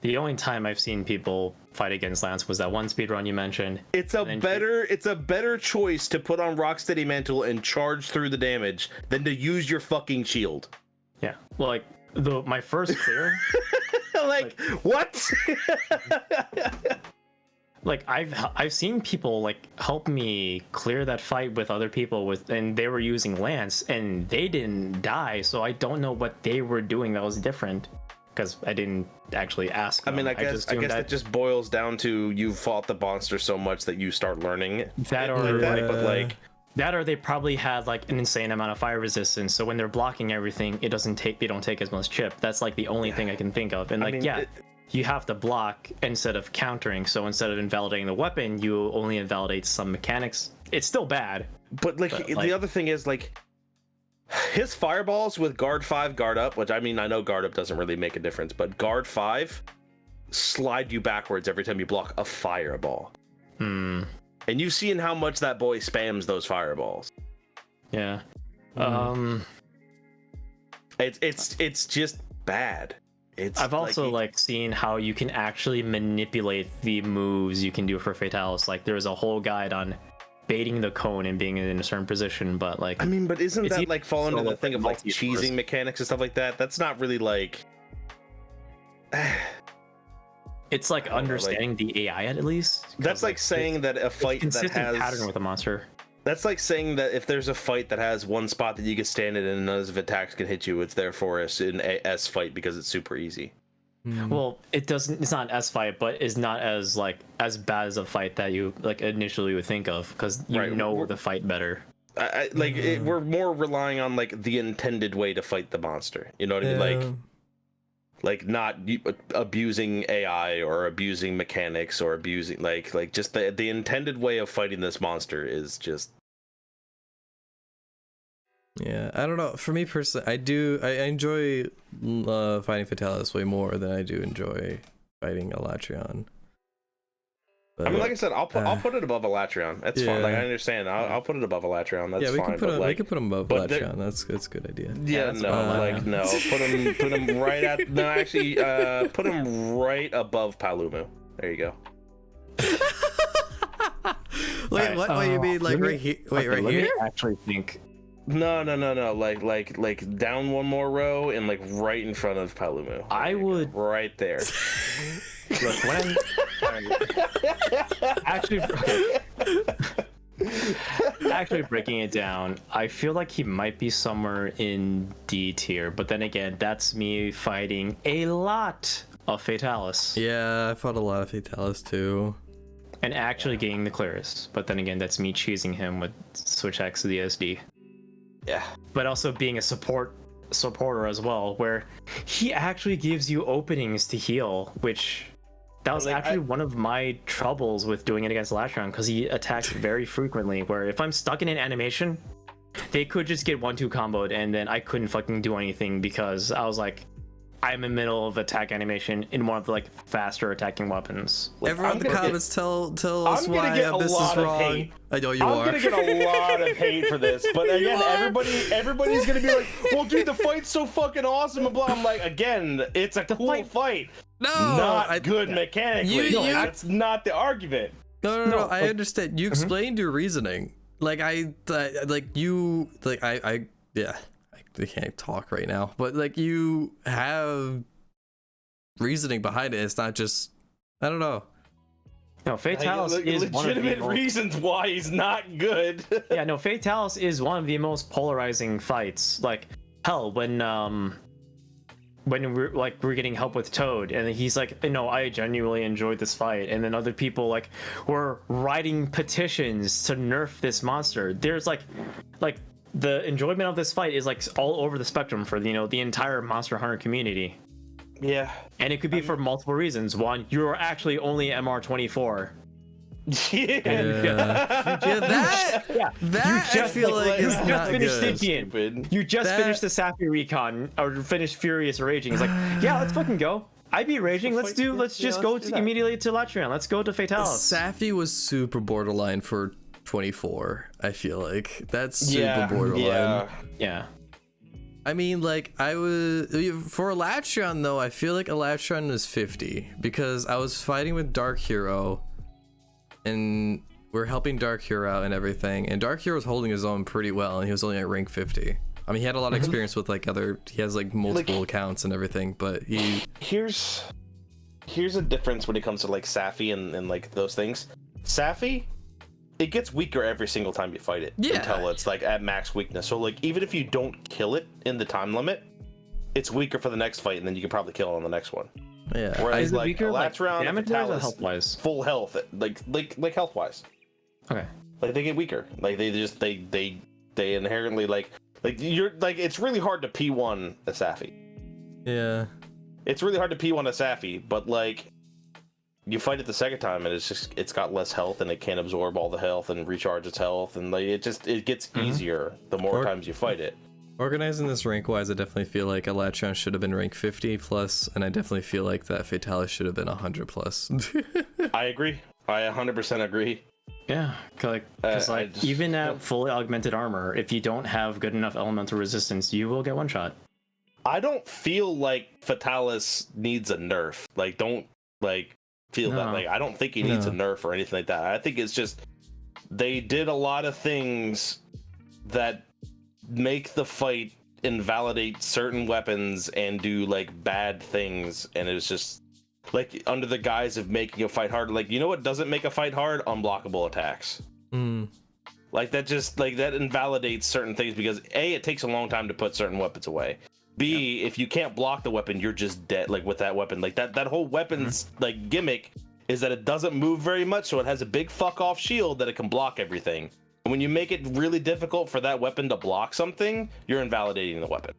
the only time I've seen people fight against Lance was that one speedrun you mentioned. It's a better choice to put on Rocksteady Mantle and charge through the damage than to use your fucking shield. Yeah, well, my first clear. What? I've seen people help me clear that fight with other people and they were using Lance and they didn't die, so I don't know what they were doing that was different, because I didn't actually ask them. I mean, I guess that just boils down to you fought the monster so much that you start learning that, or they probably had an insane amount of fire resistance, so when they're blocking everything, they don't take as much chip. That's the only thing I can think of. And you have to block instead of countering, so instead of invalidating the weapon, you only invalidate some mechanics. It's still bad, but the other thing is his fireballs with guard 5 guard up, which I mean, I know guard up doesn't really make a difference, but guard 5 slide you backwards every time you block a fireball. And you've seen how much that boy spams those fireballs. Yeah. It's just bad. I've also seen how you can actually manipulate the moves you can do for Fatalis. There's a whole guide on baiting the cone and being in a certain position, but I mean, but isn't that fall into the thing of cheesing mechanics and stuff like that? That's not really it's understanding the AI at least. That's saying that a fight that has pattern with a monster. That's saying that if there's a fight that has one spot that you can stand in and none of attacks can hit you, it's therefore an S fight because it's super easy. Well, it's not an S fight, but it's not as as bad as a fight that you initially would think of, because you know the fight better. We're more relying on the intended way to fight the monster. You know what I mean? Not abusing AI or abusing mechanics or abusing just the intended way of fighting this monster is just. Yeah, I don't know. For me personally, I enjoy fighting Fatalis way more than I do enjoy fighting Elatrion. But, I mean, like I said, I'll put it above Elatrion. That's fine. I understand. I'll put it above Elatrion. That's fine. We can put him above Elatrion. That's a good idea. Yeah, no. Put him right at. No, actually, put him right above Palumu. There you go. Wait, what? What do you mean? Right here? Wait, right here? I actually think. No. Like down one more row and right in front of Palumu. I would right there. Look, when actually breaking it down, I feel like he might be somewhere in D tier, but then again, that's me fighting a lot of Fatalis. Yeah, I fought a lot of Fatalis too. And actually getting the clearest, but then again, that's me cheesing him with Switch X to the SD. Yeah. But also being a supporter as well, where he actually gives you openings to heal, which that was actually one of my troubles with doing it against Elatrion, because he attacked very frequently, where if I'm stuck in an animation, they could just get 1-2 comboed and then I couldn't fucking do anything, because I was I'm in the middle of attack animation in one of the like faster attacking weapons. Like, Everyone in the comments tell us I'm gonna why get a Abyss is lot of wrong. hate. I know you I'm are. gonna get a lot of hate for this, but again, are. everybody's gonna be like, "Well, dude, the fight's so fucking awesome." And blah. I'm like, again, it's a cool fight, No, not good mechanically. That's not the argument. No. I understand. You explained your reasoning. Like I can't talk right now, but like you have reasoning behind it. It's not just, I don't know. No, Fatalis is one of the legitimate reasons why he's not good. Yeah, no, Fatalis is one of the most polarizing fights. Like, hell, when we're getting help with Toad, and he's like, no, I genuinely enjoyed this fight, and then other people like were writing petitions to nerf this monster. There's like the enjoyment of this fight is like all over the spectrum for the entire Monster Hunter community. Yeah, and it could be for multiple reasons. One, you're actually only MR24. That I feel like is not good. You just finished the Sappy recon or finished Furious Raging. It's like, yeah, let's fucking go. I beat Raging. Let's just go immediately to Latrion. Let's go to Fatalis. Sappy was super borderline for 24. I feel like that's super borderline. Yeah. I mean, like, for Elatrion, though, I feel like Elatrion is 50 because I was fighting with Dark Hero and we're helping Dark Hero out and everything, and Dark Hero was holding his own pretty well, and he was only at rank 50. I mean, he had a lot of experience with like he has like multiple accounts and everything, but here's a difference when it comes to like Sappy and like those things. Sappy, it gets weaker every single time you fight it until it's like at max weakness. So like even if you don't kill it in the time limit, it's weaker for the next fight, and then you can probably kill it on the next one. Yeah. Whereas is it like weaker, like damage wise or health wise? Full health, like health wise. Okay. Like they get weaker. Like they inherently like you're like it's really hard to P1 a Sappy. Yeah. It's really hard to P1 a Sappy, but like you fight it the second time and it's got less health and it can't absorb all the health and recharge its health, and like it gets easier the more times you fight it. Organizing this rank wise, I definitely feel like Elatrion should have been rank 50 plus, and I definitely feel like that Fatalis should have been 100 plus. I agree. I 100% agree. Yeah, because even at fully augmented armor, if you don't have good enough elemental resistance, you will get one shot. I don't feel like Fatalis needs a nerf. Like, don't like feel that. Like, I don't think he needs a nerf or anything like that. I think it's just they did a lot of things that make the fight invalidate certain weapons and do like bad things, and it was just like under the guise of making a fight hard. Like, you know what doesn't make a fight hard? Unblockable attacks. Like that just like that invalidates certain things because A, it takes a long time to put certain weapons away. B, if you can't block the weapon, you're just dead. Like with that weapon, like that whole weapon's like gimmick is that it doesn't move very much, so it has a big fuck off shield that it can block everything. And when you make it really difficult for that weapon to block something, you're invalidating the weapon.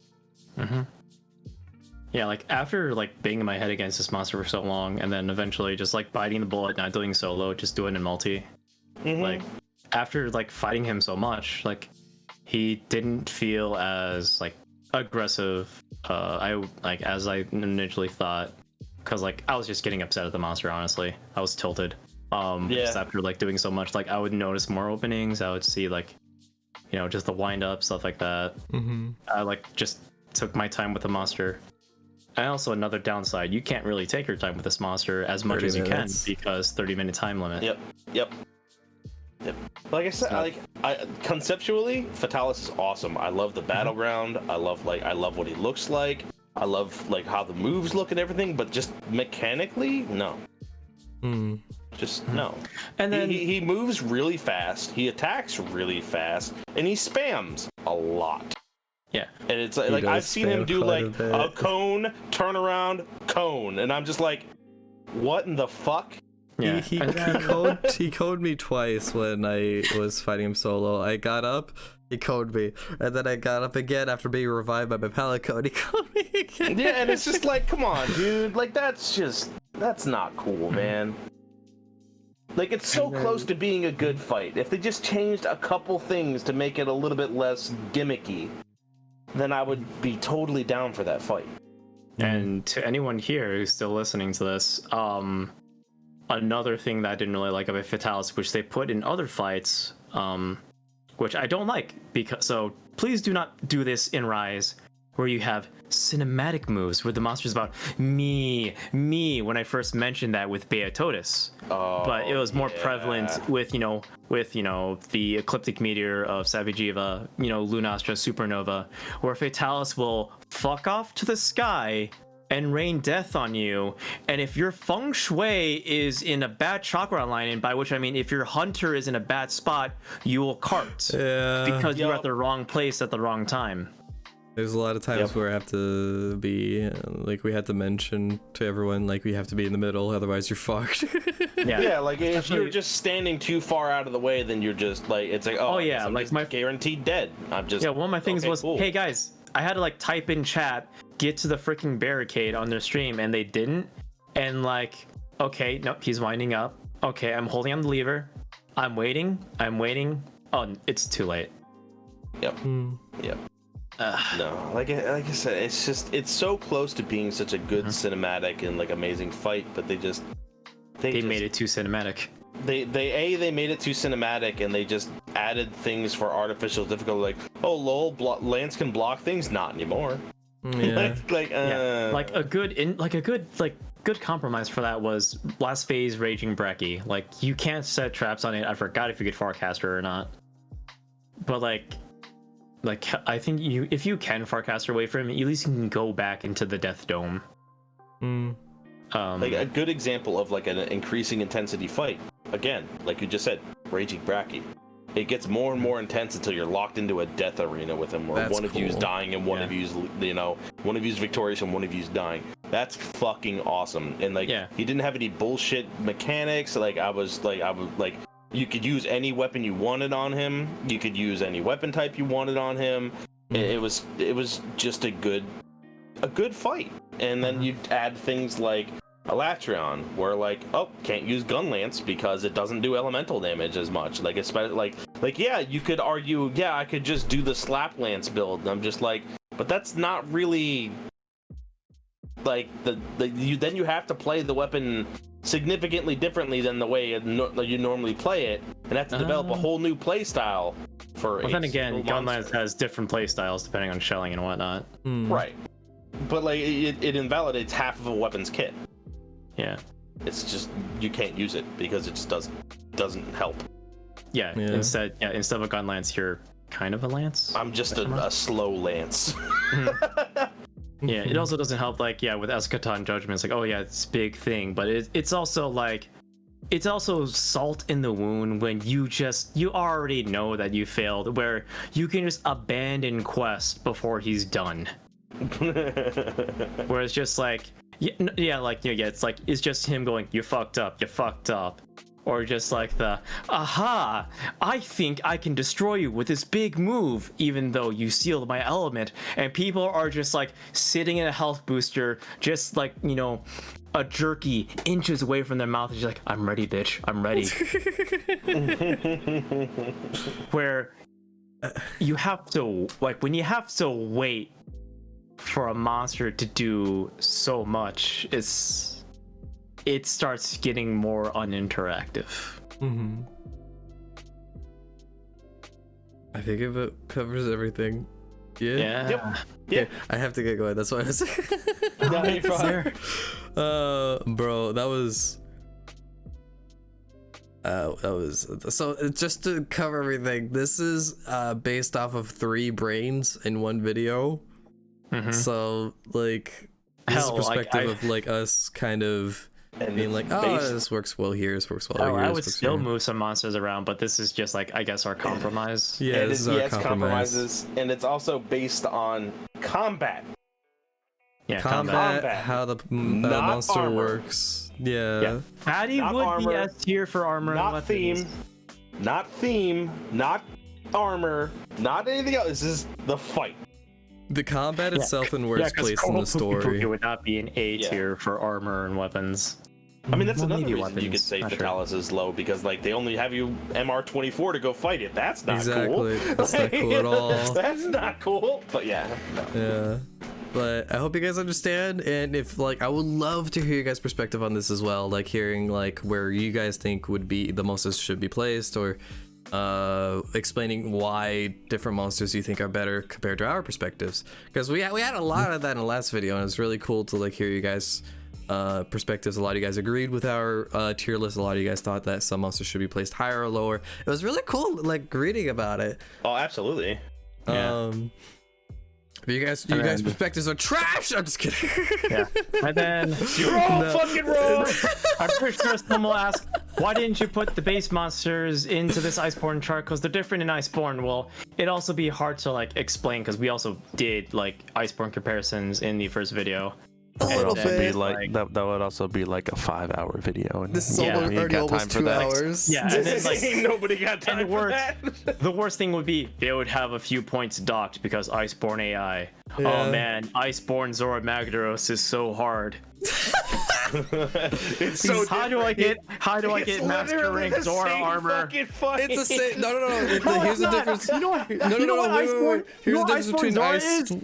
Yeah, like after like banging my head against this monster for so long, and then eventually just like biting the bullet, not doing solo, just doing it in multi. Like after like fighting him so much, like he didn't feel as like aggressive. As I initially thought, because like I was just getting upset at the monster. Honestly, I was tilted. Just after like doing so much, like I would notice more openings. I would see like, just the wind up stuff like that. I like just took my time with the monster. And also another downside, you can't really take your time with this monster as much as you can because 30-minute time limit. Yep. Like I said, conceptually, Fatalis is awesome. I love the battleground. I love what he looks like. I love like how the moves look and everything. But just mechanically, no. Just no. And then he moves really fast. He attacks really fast, and he spams a lot. Yeah, and it's like I've seen him do like a cone, turnaround, cone, and I'm just like, what in the fuck? Yeah, he coned me twice when I was fighting him solo. I got up, he coned me, and then I got up again after being revived by my pallet cone. He coned me again. Yeah, and it's just like, come on, dude. Like that's not cool, man. Like it's so close to being a good fight. If they just changed a couple things to make it a little bit less gimmicky, then I would be totally down for that fight. And to anyone here who's still listening to this, another thing that I didn't really like about Fatalis, which they put in other fights, which I don't like, so please do not do this in Rise, where you have cinematic moves where the monster's about me when I first mentioned that with Beatotus. But it was more prevalent with the Ecliptic Meteor of Savijiva, Lunastra Supernova, where Fatalis will fuck off to the sky and rain death on you. And if your feng shui is in a bad chakra alignment, by which I mean if your hunter is in a bad spot, you will cart. Because you're at the wrong place at the wrong time. There's a lot of times where I have to be, like, we had to mention to everyone, like, we have to be in the middle, otherwise you're fucked. Yeah, like, if you're just standing too far out of the way, then you're just, like, it's like, I'm like, my guaranteed dead. I'm just... Yeah, one of my things was, cool. Hey, guys, I had to, like, type in chat, get to the freaking barricade on their stream, and they didn't. And, like, okay, nope, he's winding up. Okay, I'm holding on the lever. I'm waiting. Oh, it's too late. Yep. No, like I said, it's so close to being such a good cinematic and like amazing fight, but they made it too cinematic. They made it too cinematic, and they just added things for artificial difficulty, like, oh lol, Lance can block things, not anymore. Yeah. Like a good compromise for that was last phase Raging Brekkie. Like, you can't set traps on it. I forgot if you could Farcaster or not, but like I think if you can Farcaster away from him, at least you can go back into the Death Dome. Like a good example of like an increasing intensity fight. Again, like you just said, Raging Brekkie. It gets more and more intense until you're locked into a death arena with him, where one of you is dying and one of you's, one of you's victorious and one of you's dying. That's fucking awesome. And like, he didn't have any bullshit mechanics. Like you could use any weapon you wanted on him. You could use any weapon type you wanted on him. It was just a good fight. And then you add things like Alatreon, where like, can't use Gun Lance because it doesn't do elemental damage as much. Like, especially you could argue, I could just do the Slap Lance build. And I'm just like, but that's not really like then you have to play the weapon significantly differently than the way you normally play it, and have to develop a whole new play style for. Well, then again, Gun Lance has different play styles depending on shelling and whatnot. Right, but like it invalidates half of a weapon's kit. Yeah, it's just you can't use it because it just doesn't help. Yeah. Instead of a Gun Lance, you're kind of a lance. I'm just a slow lance. Yeah, it also doesn't help, like, with Eschaton Judgment, it's like, it's a big thing, but it's also like, it's also salt in the wound when you already know that you failed, where you can just abandon quest before he's done. Where it's just like, it's just him going, you fucked up. Or just like the, aha, I think I can destroy you with this big move, even though you sealed my element. And people are just like sitting in a health booster, just like, a jerky inches away from their mouth. And just like, I'm ready, bitch. I'm ready. Where you have to, like, when you have to wait for a monster to do so much, it starts getting more uninteractive. I think if it covers everything. Yeah. Yep. I have to get going. That's why I was. Bro, that was so. Just to cover everything, this is based off of 3 brains in one video. So like, this is perspective of like us kind of. And being like, this works well here, this works well here. I would still move some monsters around, but this is just like, I guess, our compromise. Yeah, this is our compromises, and it's also based on combat. Yeah, combat. How the monster armor. works. Yeah. Fatty would be S tier for armor and weapons. Not theme, not armor, not anything else. This is the fight. The combat itself and where it's placed in the story. It would not be an A tier for armor and weapons. I mean, that's Well, another maybe reason you could weapons, say not sure. Fatalis is low, because like they only have you MR24 to go fight it. That's not Exactly. cool. That's not cool at all. That's not cool. But yeah. No. Yeah. But I hope you guys understand, and if like I would love to hear your guys' perspective on this as well, like hearing like where you guys think would be the monsters should be placed, or explaining why different monsters you think are better compared to our perspectives, because we had a lot of that in the last video, and it's really cool to like hear you guys perspectives. A lot of you guys agreed with our tier list. A lot of you guys thought that some monsters should be placed higher or lower. It was really cool like reading about it. Oh, absolutely. Yeah. You guys perspectives are trash. I'm just kidding. Yeah. And then You're all fucking wrong. I'm pretty sure someone will ask, why didn't you put the base monsters into this Iceborne chart? Because they're different in Iceborne. Well, it'd also be hard to like explain, because we also did like Iceborne comparisons in the first video. A little then bit. be like- that would also be like a 5-hour video. And This is Yeah. almost, we ain't already got almost time for 2 that. hours. Yeah, and then like Ain't nobody got time and for worse, that. the worst thing would be it would have a few points docked because Iceborne AI. Yeah. Oh man, Iceborne Zora Magdaros is so hard. It's so How do I get It's master literally rank the Zora same armor? fucking fight. It's the same. No. Here's it's the not. difference. You know what? No, you know what wait. Iceborne? Here's You know the what difference Iceborne between Zora ice. is?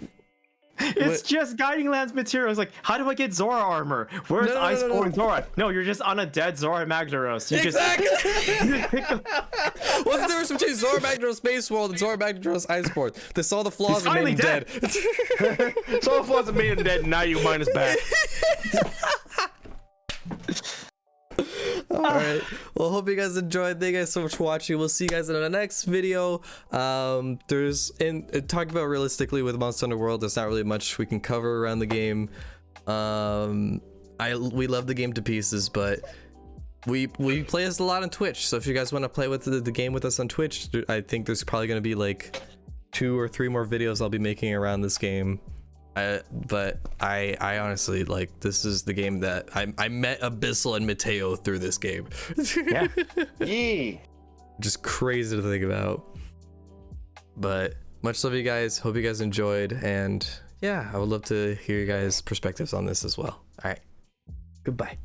It's just Guiding Lands materials. Like, how do I get Zora armor? Where's No. Iceborne Zora? No, you're just on a dead Zora Magdaros. You Exactly. you just pick them. What's the difference between Zora Magdaros Space World and Zora Magdaros Iceborne? They saw the flaws and made finally him dead. So if wasn't made him dead, now you minus back. All right. Well, hope you guys enjoyed. Thank you guys so much for watching. We'll see you guys in the next video. Talking about realistically with Monster Hunter World, there's not really much we can cover around the game. We love the game to pieces, but we play this a lot on Twitch. So if you guys want to play with the game with us on Twitch, I think there's probably going to be like 2 or 3 more videos I'll be making around this game. But I honestly, like, this is the game that I met Abyssal and Mateo through this game. Yeah. Yee. Just crazy to think about. But much love, you guys. Hope you guys enjoyed, and yeah, I would love to hear you guys' perspectives on this as well. All right, goodbye.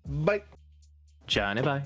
Bye. Johnny, bye.